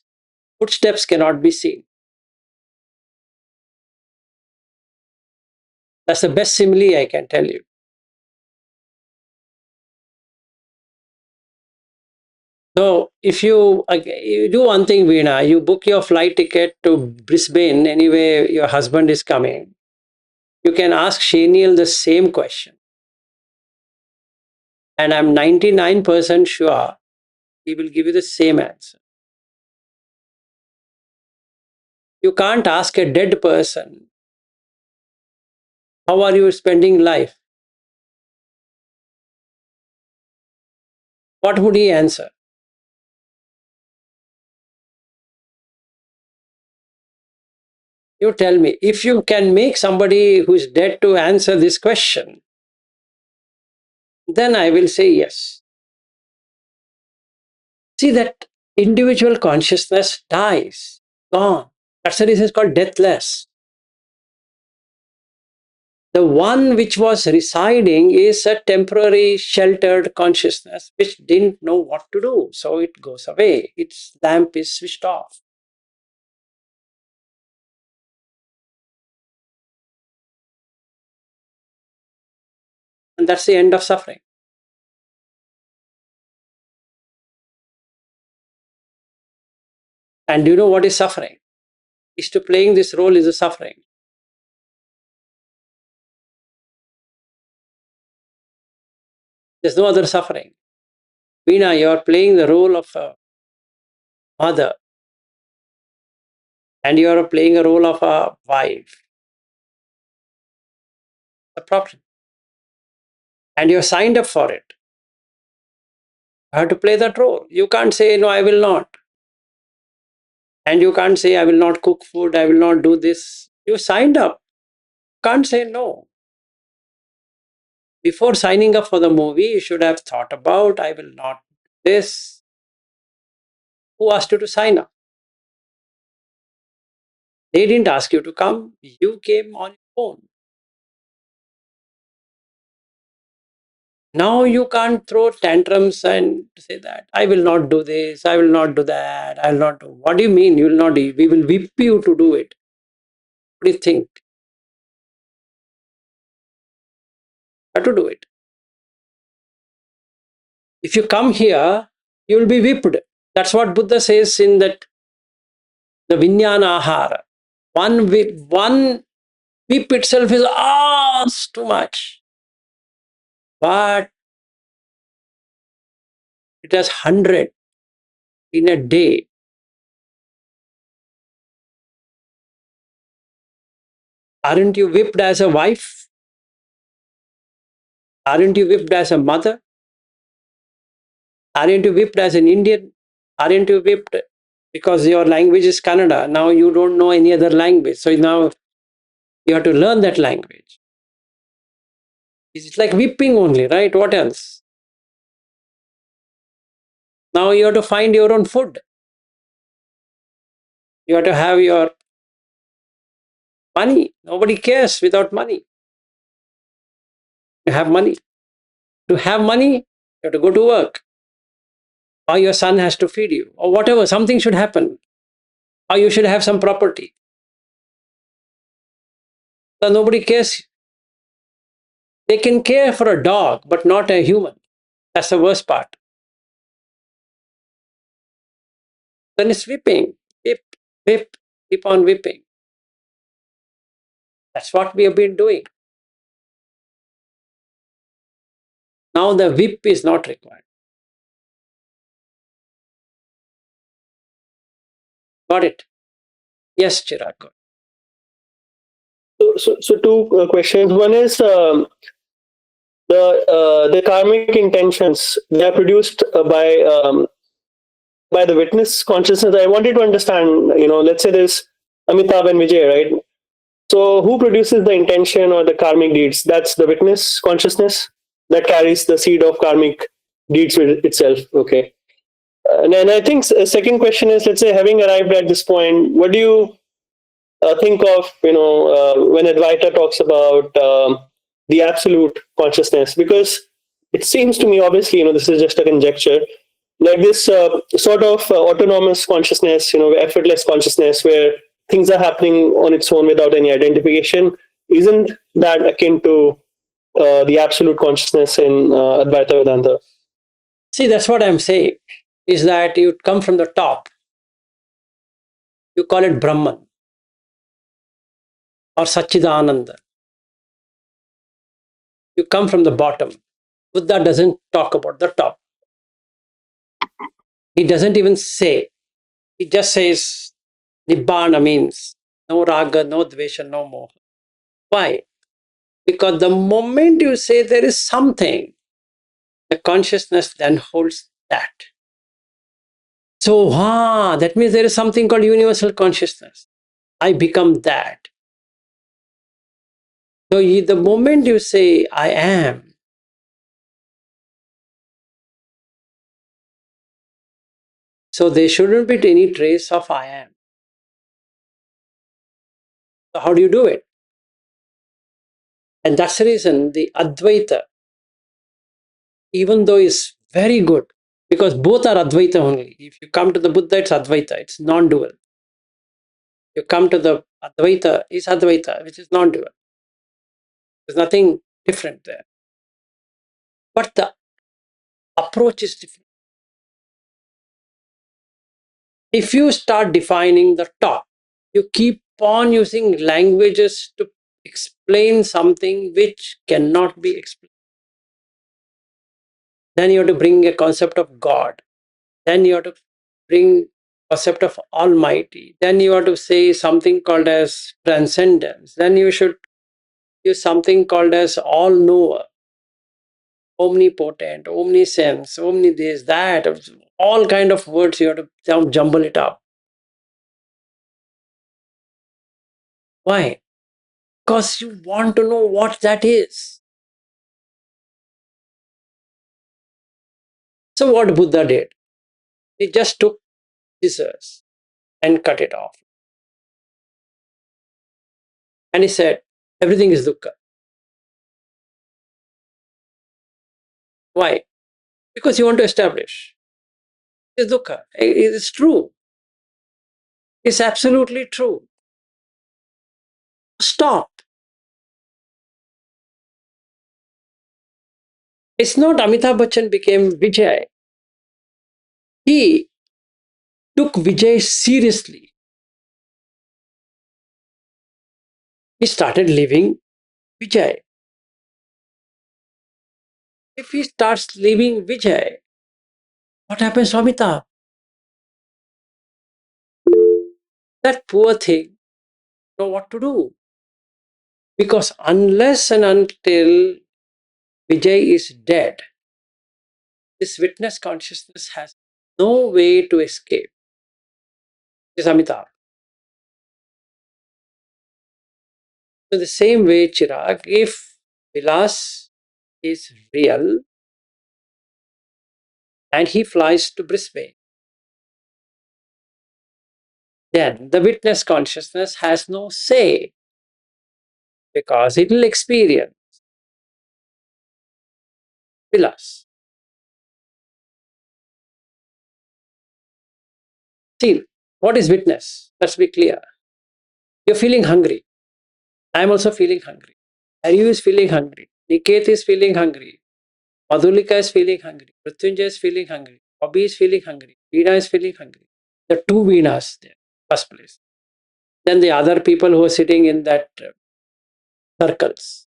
footsteps cannot be seen. That's the best simile I can tell you. So if you do one thing, Veena, you book your flight ticket to Brisbane anyway, your husband is coming. You can ask Shaniel the same question. And I'm 99% sure he will give you the same answer. You can't ask a dead person, how are you spending life? What would he answer? You tell me. If you can make somebody who is dead to answer this question, then I will say yes. See, that individual consciousness dies, gone. That's the reason it's called deathless. The one which was residing is a temporary sheltered consciousness which didn't know what to do. So it goes away. Its lamp is switched off. And that's the end of suffering. And do you know what is suffering? Is to playing this role is a suffering. There's no other suffering. Veena, you are playing the role of a mother and you are playing a role of a wife. A problem. And you're signed up for it. You have to play that role. You can't say, no, I will not. And you can't say, I will not cook food, I will not do this. You signed up. Can't say no. Before signing up for the movie, you should have thought about, I will not do this. Who asked you to sign up? They didn't ask you to come. You came on your own. Now you can't throw tantrums and say that I will not do this, I will not do that, I will not do. What do you mean you will not do? We will whip you to do it. What do you think? How to do it? If you come here, you will be whipped. That's what Buddha says in that the Vijnana Ahara. One whip itself is too much. But it has 100 in a day. Aren't you whipped as a wife? Aren't you whipped as a mother? Aren't you whipped as an Indian? Aren't you whipped because your language is Kannada? Now you don't know any other language. So now you have to learn that language. It's like whipping only, right? What else? Now you have to find your own food. You have to have your money. Nobody cares without money. You have money. To have money, you have to go to work. Or your son has to feed you. Or whatever. Something should happen. Or you should have some property. So nobody cares. They can care for a dog, but not a human. That's the worst part. Then it's whipping. Whip, whip, keep on whipping. That's what we have been doing. Now the whip is not required. Got it? Yes, Chirag. So two questions. One is the karmic intentions they are produced by the witness consciousness. I wanted to understand. Let's say there's Amitabh and Vijay, right? So who produces the intention or the karmic deeds? That's the witness consciousness that carries the seed of karmic deeds with itself. Okay. And I think a second question is, let's say, having arrived at this point, what do you think of, when Advaita talks about the absolute consciousness? Because it seems to me, obviously, this is just a conjecture, like this sort of autonomous consciousness, effortless consciousness where things are happening on its own without any identification. Isn't that akin to the absolute consciousness in Advaita Vedanta? See, that's what I'm saying, is that you come from the top. You call it Brahman or Satchidananda. You come from the bottom. Buddha doesn't talk about the top. He doesn't even say. He just says Nibbana means no raga, no dvesha, no moha. Why? Because the moment you say there is something, the consciousness then holds that. So, that means there is something called universal consciousness. I become that. So, the moment you say, I am, so there shouldn't be any trace of I am. So, how do you do it? And that's the reason the Advaita, even though is very good, because both are Advaita only. If you come to the Buddha, it's Advaita, it's non-dual. You come to the Advaita, it's Advaita, which is non-dual. There's nothing different there. But the approach is different. If you start defining the top, you keep on using languages to explain something which cannot be explained. Then you have to bring a concept of God. Then you have to bring concept of Almighty. Then you have to say something called as transcendence. Then you should use something called as all-knower, omnipotent, omniscience, omni this, that, all kind of words. You have to jumble it up. Why? Because you want to know what that is. So what Buddha did, he just took scissors and cut it off. And he said, everything is dukkha. Why? Because you want to establish. It's dukkha. It's true. It's absolutely true. Stop. It's not Amitabh Bachchan became Vijay. He took Vijay seriously. He started living Vijay. If he starts living Vijay, what happens to Amitabh? That poor thing know what to do. Because unless and until Vijay is dead, this witness consciousness has no way to escape. This is Amitabh. So the same way, Chirag, if Vilas is real and he flies to Brisbane, then the witness consciousness has no say because it will experience Vilas. See, what is witness? Let's be clear. You're feeling hungry. I'm also feeling hungry. Aryu is feeling hungry. Niket is feeling hungry. Madhulika is feeling hungry. Mrityunjay is feeling hungry. Bobby is feeling hungry. Veena is feeling hungry. The two Veenas there, first place. Then the other people who are sitting in that circles.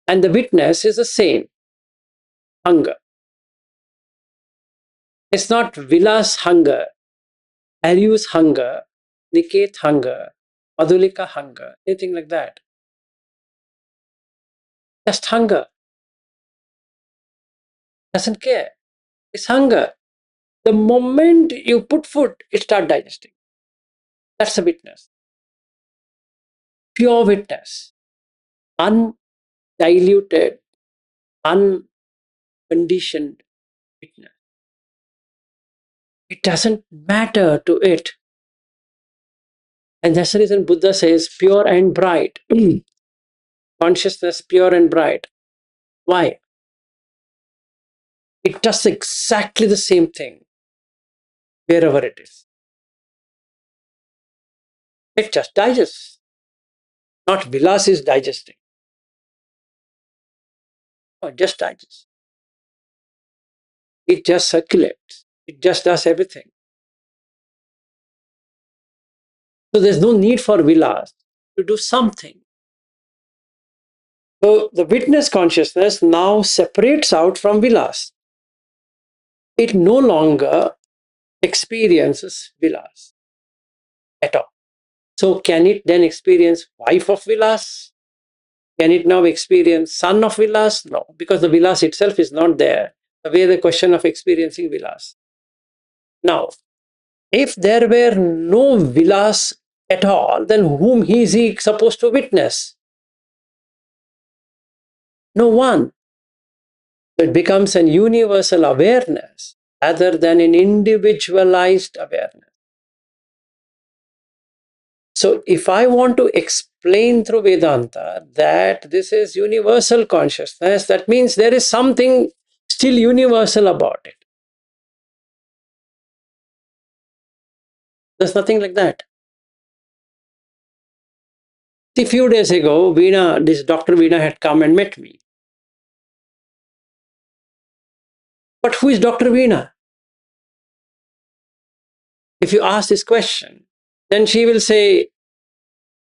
And the witness is the same hunger. It's not Vilas hunger, Aryu's hunger, Niket hunger, Madhulika hunger, anything like that. Just hunger. Doesn't care. It's hunger. The moment you put food, it starts digesting. That's a witness. Pure witness. Undiluted, unconditioned witness. It doesn't matter to it. And that's the reason Buddha says pure and bright. Consciousness pure and bright. Why? It does exactly the same thing wherever it is. It just digests. Not Vilas is digesting. No, it just digests. It just circulates. It just does everything. So there's no need for Vilas to do something. So the witness consciousness now separates out from Vilas. It no longer experiences Vilas at all. So can it then experience wife of Vilas? Can it now experience son of Vilas? No, because the Vilas itself is not there. Away the question of experiencing Vilas. Now, if there were no Vilas at all, then whom is he supposed to witness? No one. So it becomes an universal awareness rather than an individualized awareness. So if I want to explain through Vedanta that this is universal consciousness, that means there is something still universal about it. There's nothing like that. See, a few days ago, Veena, this Dr. Veena had come and met me. But who is Dr. Veena? If you ask this question, then she will say,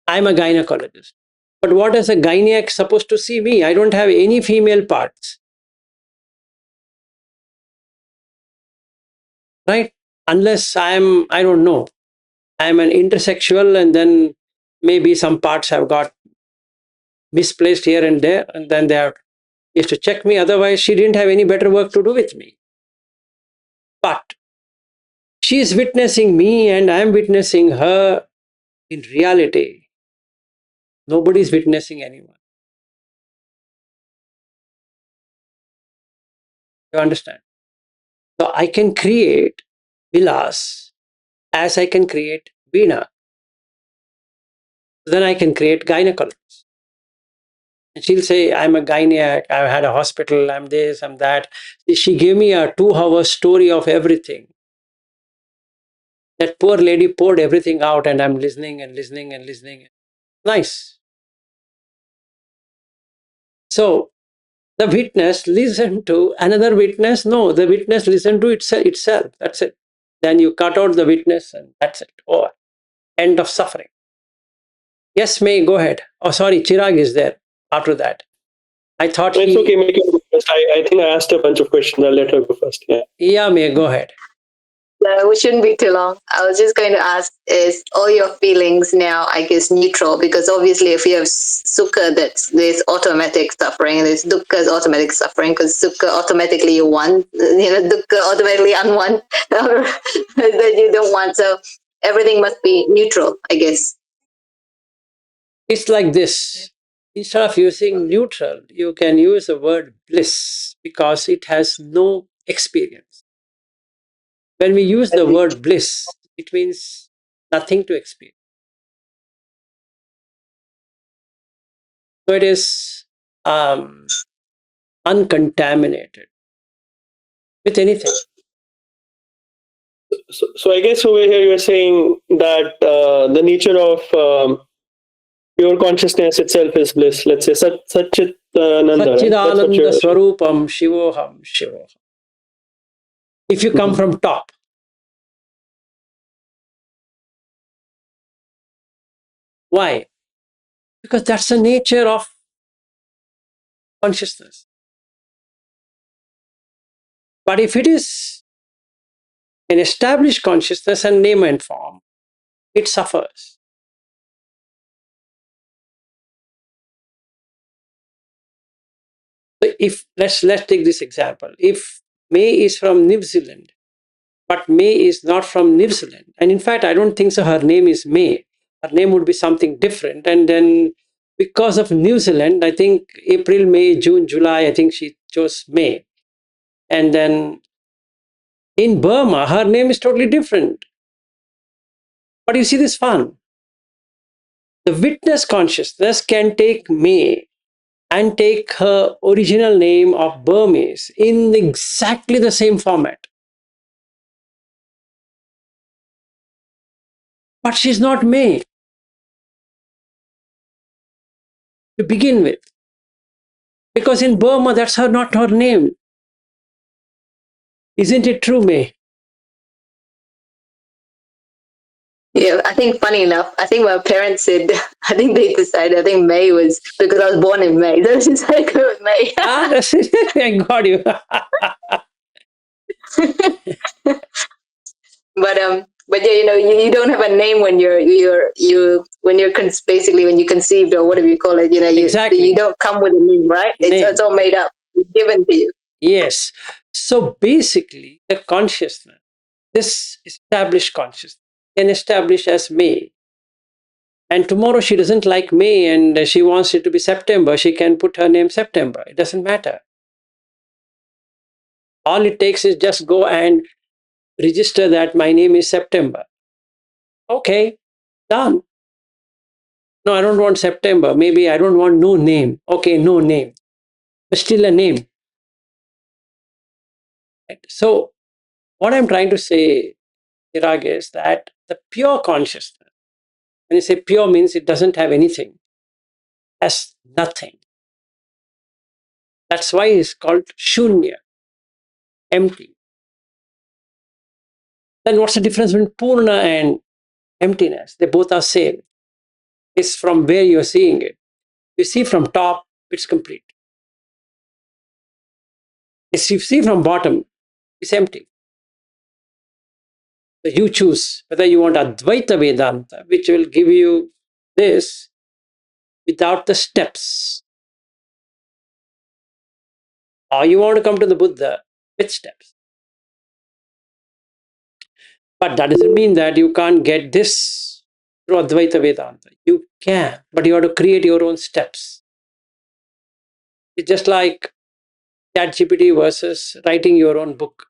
I'm a gynecologist. But what is a gynec supposed to see me? I don't have any female parts. Right? Unless I don't know, I'm an intersexual and then maybe some parts have got misplaced here and there, and then they have used to check me. Otherwise, she didn't have any better work to do with me. But she is witnessing me and I'm witnessing her. In reality, nobody is witnessing anyone. You understand? So I can create Vilas as I can create Veena. Then I can create gynecologists. And she'll say, I'm a gynec, I've had a hospital, I'm this, I'm that. She gave me a 2-hour story of everything. That poor lady poured everything out, and I'm listening and listening and listening. Nice. So the witness listened to another witness. No, the witness listened to itself. That's it. Then you cut out the witness, and that's it. Oh, end of suffering. Yes, May, go ahead. Oh, sorry, Chirag is there after that. I thought It's okay, make it go first. I think I asked a bunch of questions. I'll let her go first. Yeah. Yeah, May, go ahead. No, we shouldn't be too long. I was just going to ask, is all your feelings now, I guess, neutral? Because obviously if you have sukha, there's automatic suffering, and there's dukkha's automatic suffering, because sukha automatically you want, dukkha automatically unwant, that you don't want. So everything must be neutral, I guess. It's like this. Instead of using neutral, you can use the word bliss because it has no experience. When we use the word bliss, it means nothing to experience. So it is uncontaminated with anything. So I guess over here you're saying that the nature of pure consciousness itself is bliss. Let's say Satchit Nanda, right? That's what Satchidananda you're. Swarupam Shivoham Shivoham. If you come from top, why? Because that's the nature of consciousness. But if it is an established consciousness and name and form, it suffers. So if let's take this example. If May is from New Zealand, but May is not from New Zealand, and in fact, I don't think so. Her name is May. Her name would be something different, and then because of New Zealand, I think April, May, June, July, I think she chose May, and then in Burma, her name is totally different. But you see this fun. The witness consciousness can take May and take her original name of Burmese in exactly the same format. But she's not May to begin with. Because in Burma, that's not her name. Isn't it true, May? Yeah, I think funny enough, I think my parents said, I think they decided, I think May was, because I was born in May. They decided to go with May. That's it. I got you. But yeah, you don't have a name when basically when you conceived, or whatever you call it. Exactly. You don't come with a name, right? Name. It's all made up. It's given to you. Yes. So basically, the consciousness, this established consciousness, can establish as May. And tomorrow she doesn't like May and she wants it to be September, she can put her name September. It doesn't matter. All it takes is just go and register that my name is September. Okay, done. No, I don't want September. Maybe I don't want no name. Okay, no name. But still a name. Right? So what I'm trying to say, Chirag, is that the pure consciousness, when you say pure means it doesn't have anything, has nothing. That's why it's called shunya, empty. Then what's the difference between purna and emptiness? They both are same. It's from where you're seeing it. You see from top, it's complete. If you see from bottom, it's empty. So you choose whether you want Advaita Vedanta, which will give you this without the steps, or you want to come to the Buddha with steps. But that doesn't mean that you can't get this through Advaita Vedanta. You can, but you have to create your own steps. It's just like ChatGPT versus writing your own book,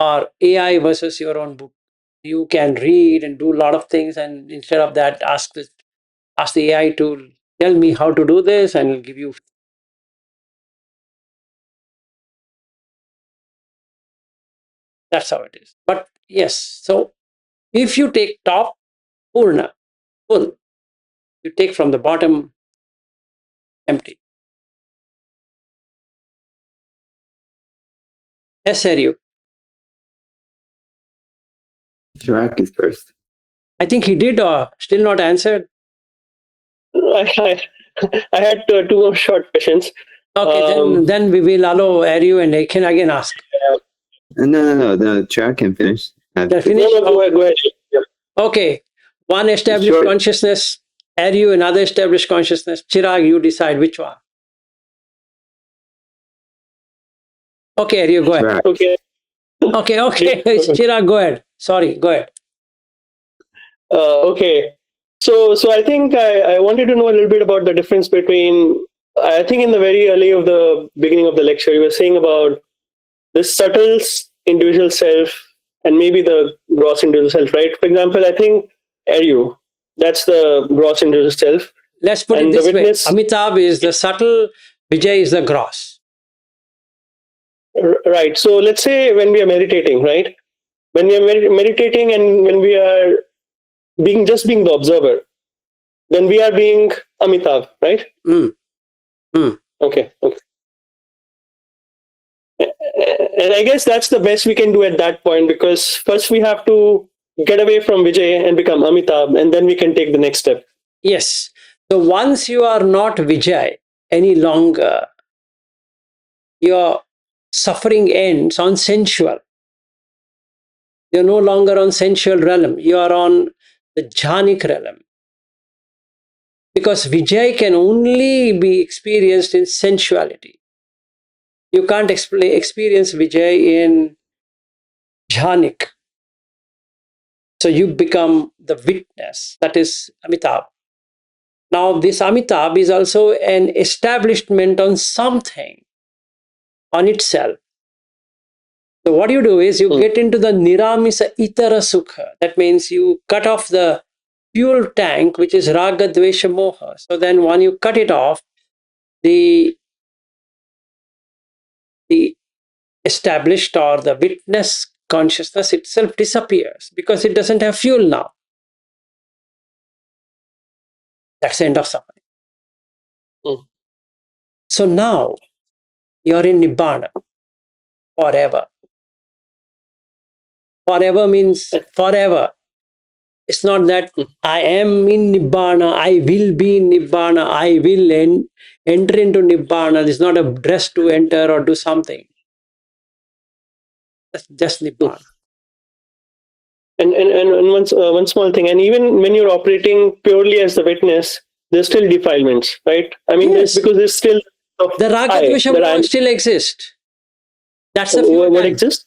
or AI versus your own book. You can read and do a lot of things, and instead of that, ask the AI to tell me how to do this, and it'll give you. That's how it is. But yes, so if you take top purna, full, you take from the bottom empty. Yes, you. Chirag is first. I think he did still not answered. I, I had two more short questions. Okay, then we will allow Aryu and I can again ask. No. Chirag can finish. They're finished? No, go ahead. Yeah. Okay. One established Sure. consciousness, Aryu another established consciousness. Chirag, you decide which one. Okay, Aryu, go ahead. Chirag. Okay. Okay. Chirag, go ahead. Sorry, go ahead. Okay. So I think I wanted to know a little bit about the difference between. I think in the very early of the beginning of the lecture, you were saying about this subtle individual self and maybe the gross individual self, right? For example, I think Aryu, that's the gross individual self. Let's put And it the this way. witness- Amitabh is the subtle, Vijay is the gross. Right. So let's say when we are meditating, right? When we are meditating and when we are being the observer, then we are being Amitabh, right? Mm. Okay. And I guess that's the best we can do at that point, because first we have to get away from Vijay and become Amitabh, and then we can take the next step. Yes. So once you are not Vijay any longer, your suffering ends on sensual. You're no longer on sensual realm. You are on the jhanic realm. Because Vijay can only be experienced in sensuality. You can't experience Vijay in jhanic. So you become the witness. That is Amitabh. Now, this Amitabh is also an establishment on something, on itself. So what you do is you get into the Niramisa Itara Sukha. That means you cut off the fuel tank, which is Raga, Dvesha, Moha. So then when you cut it off, the established or the witness consciousness itself disappears because it doesn't have fuel now. That's the end of suffering. Mm. So now you're in Nibbana forever. Forever means forever. It's not that I am in Nibbana, I will be in Nibbana, I will enter into Nibbana. It's not a dress to enter or do something. That's just Nibbana. And one small thing, and even when you're operating purely as the witness, there's still defilements, right? I mean, Yes. because there's still The Raga Dvesha Moha still exists. That's the fuel what tank. exists.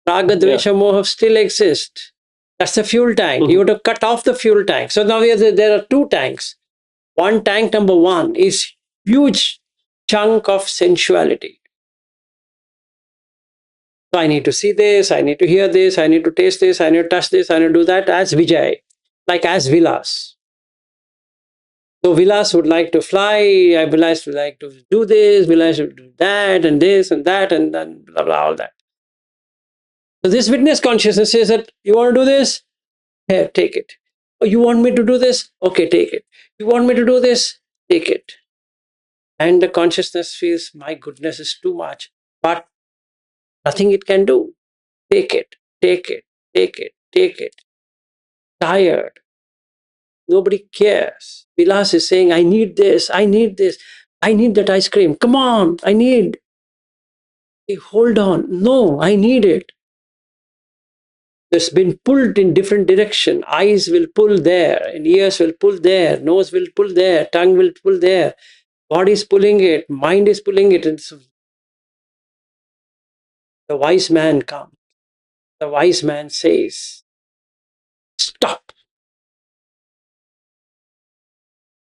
Raga Dvesha Moha still exists. That's the fuel tank. Mm-hmm. You have to cut off the fuel tank. So now there are two tanks. One tank, number one, is huge chunk of sensuality. So I need to see this, I need to hear this, I need to taste this, I need to touch this, I need to do that as Vijay, like as Vilas. So Vilas would like to fly, Vilas would like to do this, Vilas would do that, and this and that, and then blah, blah, all that. So this witness consciousness says that you want to do this? Here, take it. Oh, you want me to do this? Okay, take it. You want me to do this? Take it. And the consciousness feels, my goodness, is too much, but nothing it can do. Take it, take it, take it, take it. Tired. Nobody cares. Vilas is saying, I need this, I need this, I need that ice cream. Come on, I need. Hey, hold on. No, I need it. It's been pulled in different direction. Eyes will pull there, and ears will pull there, nose will pull there, tongue will pull there, body is pulling it, mind is pulling it. And so the wise man comes. The wise man says, stop.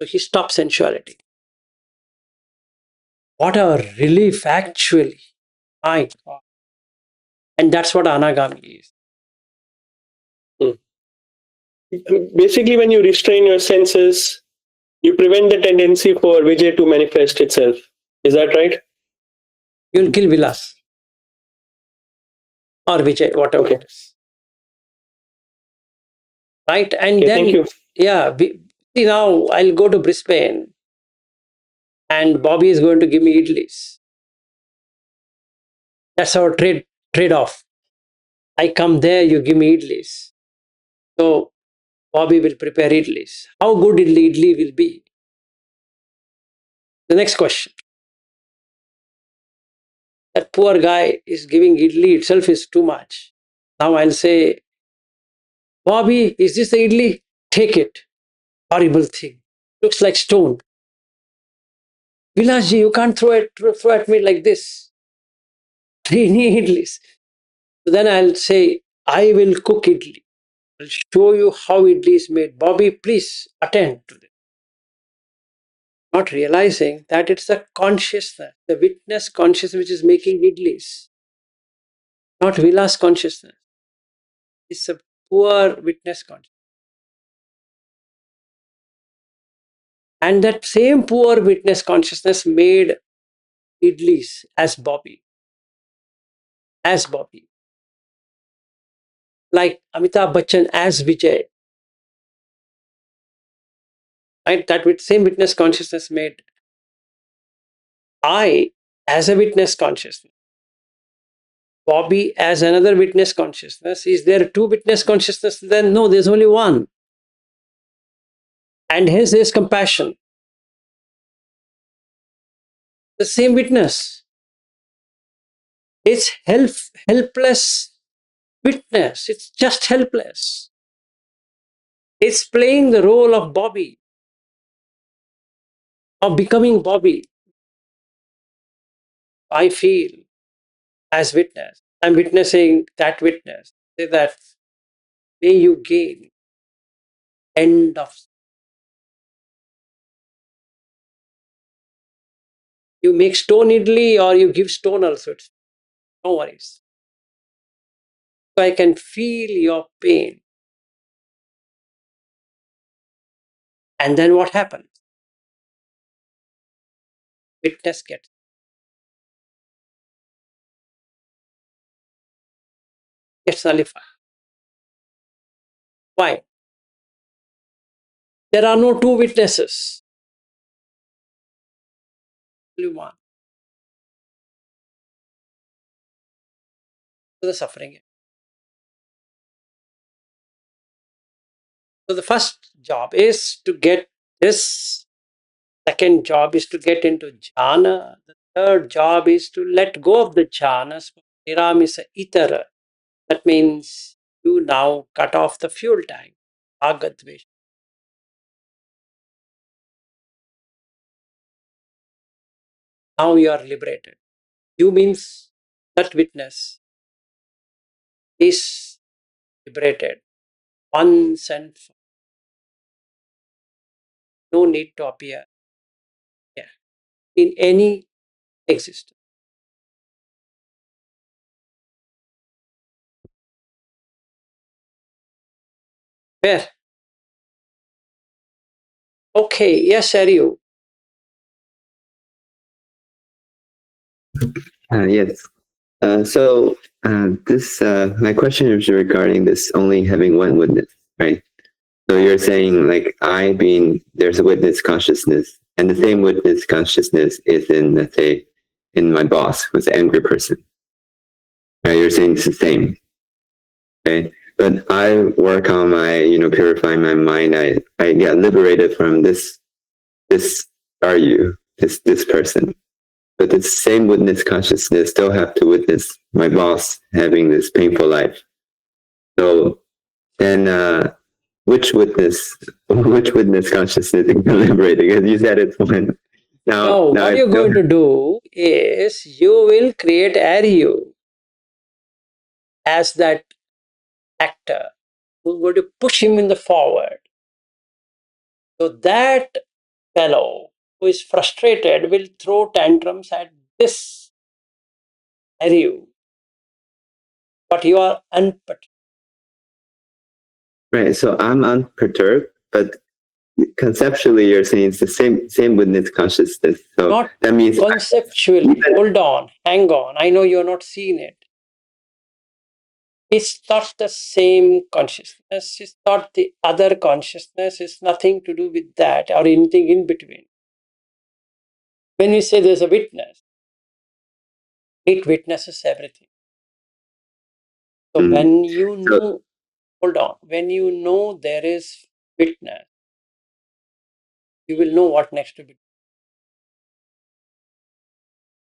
So he stops sensuality. What a relief, actually. My God. And that's what Anagami is. basically, when you restrain your senses, you prevent the tendency for Vijay to manifest itself. Is that right? You'll kill Vilas or Vijay, whatever Okay. it is. Right? And Okay, then, thank you. yeah, see, now I'll go to Brisbane and Bobby is going to give me idlis. That's our trade off. I come there, you give me idlis. So Bobby will prepare idlis. How good idli will be? The next question. That poor guy is giving idli itself is too much. Now I'll say, Bobby, is this the idli? Take it. Horrible thing. Looks like stone. Vilasji, you can't throw at me like this. Three idlis. So then I'll say, I will cook idli. I'll show you how idli is made. Bobby, please attend to this. Not realizing that it's the consciousness, the witness consciousness which is making idlis, not Vilas consciousness. It's a poor witness consciousness. And that same poor witness consciousness made idlis as Bobby. As Bobby. Like Amitabh Bachchan as Vijay. Right? That same witness consciousness made I as a witness consciousness. Bobby as another witness consciousness. Is there two witness consciousness? Then no, there's only one. And hence there's compassion. The same witness. It's helpless witness. It's just helpless. It's playing the role of Bobby, of becoming Bobby. I feel as witness. I'm witnessing that witness. Say that may you gain end of. You make stone idli or you give stone also. It's no worries. So I can feel your pain. And then what happens? Witness gets nullified. Why? There are no two witnesses. Only one. So the suffering. So the first job is to get this. Second job is to get into jhana. The third job is to let go of the jhanas. Niramisa itara. That means you now cut off the fuel tank. Agadvesh. Now you are liberated. You means that witness is liberated once and for no need to appear in any existence. Where? Okay, yes, Ariu. Yes. This my question is regarding this only having one witness, right? So you're saying like I being there's a witness consciousness, and the same witness consciousness is in, let's say, in my boss who's an angry person. Right? You're saying it's the same. Okay. But I work on my, purifying my mind. I get liberated from this are you, this person. But the same witness consciousness still have to witness my boss having this painful life. So then which witness consciousness is liberated? Because you said it's one. Now, Now what I you're still going to do is you will create Ariu as that actor who's going to push him in the forward. So that fellow who is frustrated will throw tantrums at this Ariu. But you are unperturbed. Right. So I'm unperturbed, but conceptually, you're saying it's the same witness consciousness. So Not that means conceptually. Hold on, hang on. I know you're not seeing it. It's not the same consciousness. It's not the other consciousness. It's nothing to do with that or anything in between. When we say there's a witness, it witnesses everything. So when you know, hold on, when you know there is witness, you will know what next to be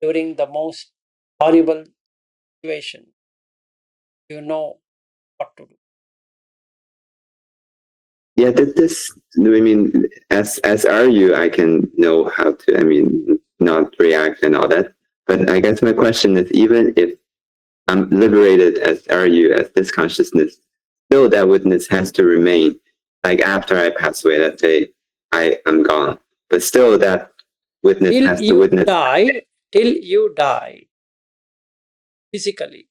during the most horrible situation. You know what to do. yeah, this. I mean, as are you, I can know how to. I mean, not react and all that. But I guess my question is, even if I'm liberated as are you, as this consciousness, still that witness has to remain. Like after I pass away, let's say I am gone, but still that witness Till has to you witness. die, till you die physically,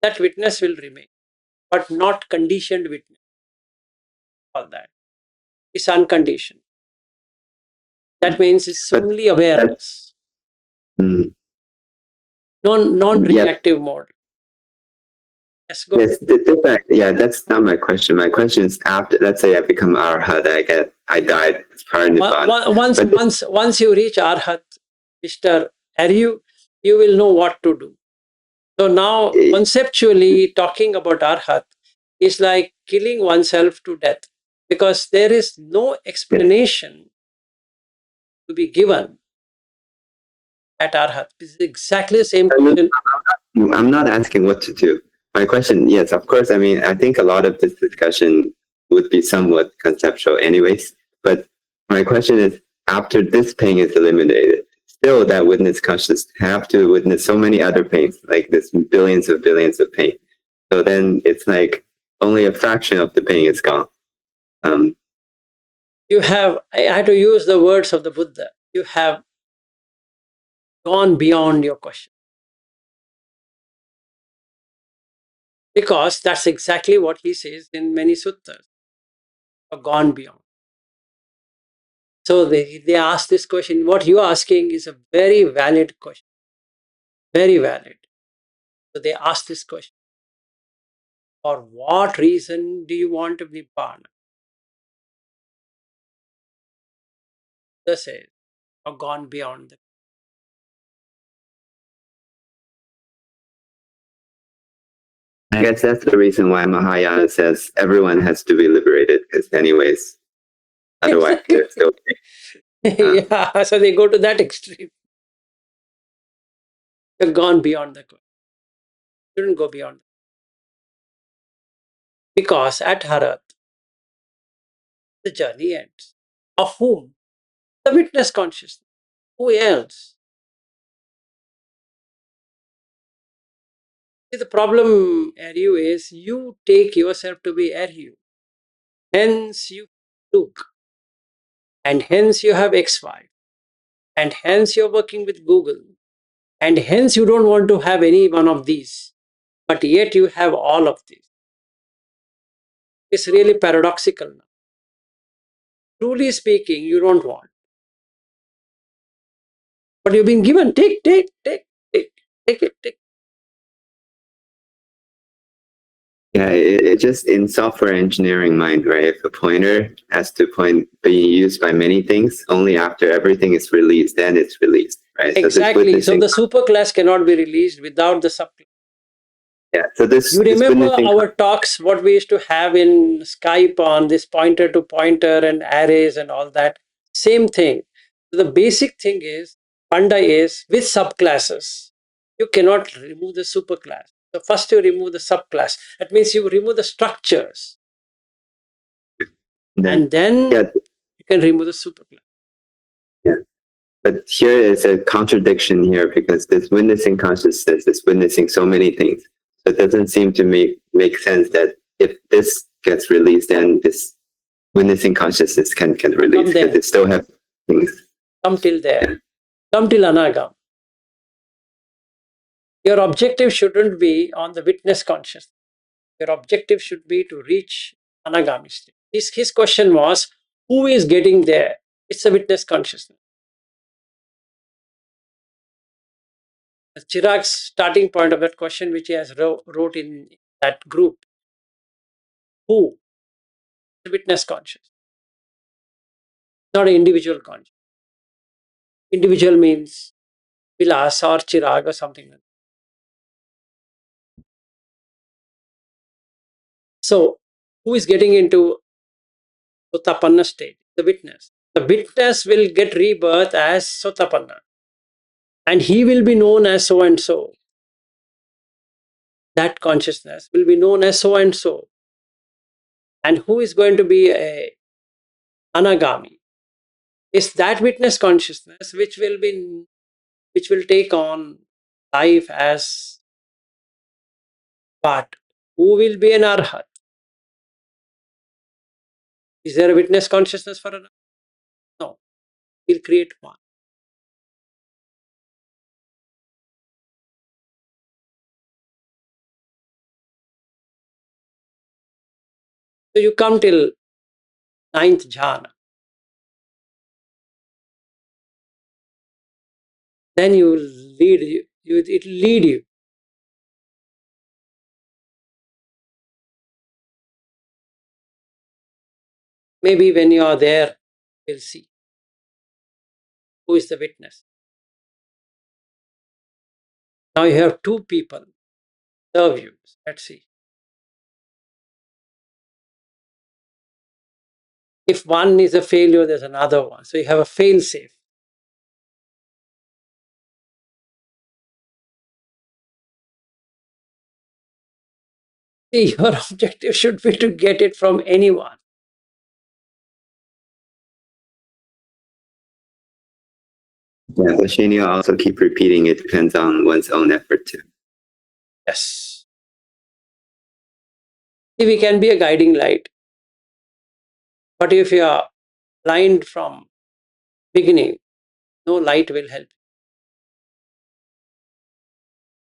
that witness will remain, but not conditioned witness. All that is unconditioned. That means it's But only that, awareness, mm, yeah, non-reactive mode. Yes, go. yes, yeah, that's not my question. My question is after, let's say I become arhat, I died as part of Nibbana. But Once you reach Arhat, Mr. Aryu, you will know what to do. So now, conceptually, talking about Arhat is like killing oneself to death because there is no explanation to be given at Arhat. It's exactly the same question. I'm not asking what to do. My question, yes, of course. I mean, I think a lot of this discussion would be somewhat conceptual, anyways. But my question is, after this pain is eliminated, still that witness consciousness have to witness so many other pains, like this billions of pain. So then it's like only a fraction of the pain is gone. I had to use the words of the Buddha. You have gone beyond your question. Because that's exactly what he says in many suttas. Gone beyond. So they ask this question. What you're asking is a very valid question. Very valid. So they ask this question. For what reason do you want to be Nibbana? Buddha says, or gone beyond the. I guess that's the reason why Mahayana says everyone has to be liberated, because anyways, otherwise they're still. Yeah, so they go to that extreme. They've gone beyond the question. Shouldn't go beyond. Because at Harat, the journey ends. Of whom? The witness consciousness. Who else? See, the problem, Aryu, is you take yourself to be Aryu. Hence you look. And hence you have X5. And hence you're working with Google. And hence you don't want to have any one of these. But yet you have all of these. It's really paradoxical now. Truly speaking, you don't want. But you've been given, take it. Yeah, it just in software engineering mind, right? If a pointer has to point being used by many things, only after everything is released, then it's released, right? Exactly. So the superclass cannot be released without the subclass. Yeah. So this. You remember our talks, what we used to have in Skype on this pointer to pointer and arrays and all that. Same thing. So the basic thing is, Panda is with subclasses, you cannot remove the superclass. So first you remove the subclass. That means you remove the structures. And then you can remove the superclass. Yeah. But here is a contradiction here because this witnessing consciousness is witnessing so many things. So it doesn't seem to make sense that if this gets released, then this witnessing consciousness can release because it still has things. Come till there. Yeah. Come till Anagam. Your objective shouldn't be on the witness consciousness. Your objective should be to reach anagami state. His question was, who is getting there? It's a witness consciousness. Chirag's starting point of that question, which he has wrote in that group, who? The witness consciousness, not an individual consciousness. Individual means Vilas or Chirag or something like that. So, who is getting into Sotapanna state? The witness. The witness will get rebirth as Sotapanna, and he will be known as so and so. That consciousness will be known as so and so. And who is going to be a anagami? Is that witness consciousness which will take on life as what? Who will be an arhat? Is there a witness consciousness for an? No. He'll create one. So you come till 9th jhana. Then you will lead it will lead you. Maybe when you are there, you'll see who is the witness. Now you have two people serve you. Let's see. If one is a failure, there's another one. So you have a fail safe. See, your objective should be to get it from anyone. Yeah, but Shania also keep repeating it depends on one's own effort too. Yes. See, we can be a guiding light. But if you are blind from beginning, no light will help.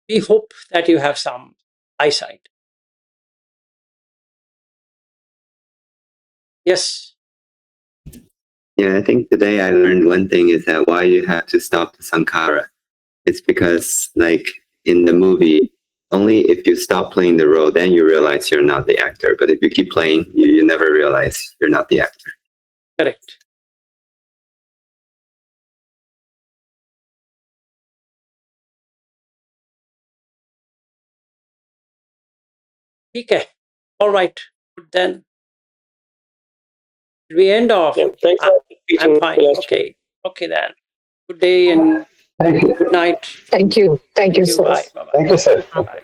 We hope that you have some eyesight. Yes. Yeah, I think today I learned one thing is that why you have to stop the sankhara. It's because, like in the movie, only if you stop playing the role, then you realize you're not the actor. But if you keep playing, you never realize you're not the actor. Correct. Okay. All right. Good then. Did we end off? Yeah, thanks for teaching. I'm fine. Okay. Okay then. Good day and Thank you. good night. Thank you. Thank you, sir. Bye. Bye-bye. Thank you, sir. Bye.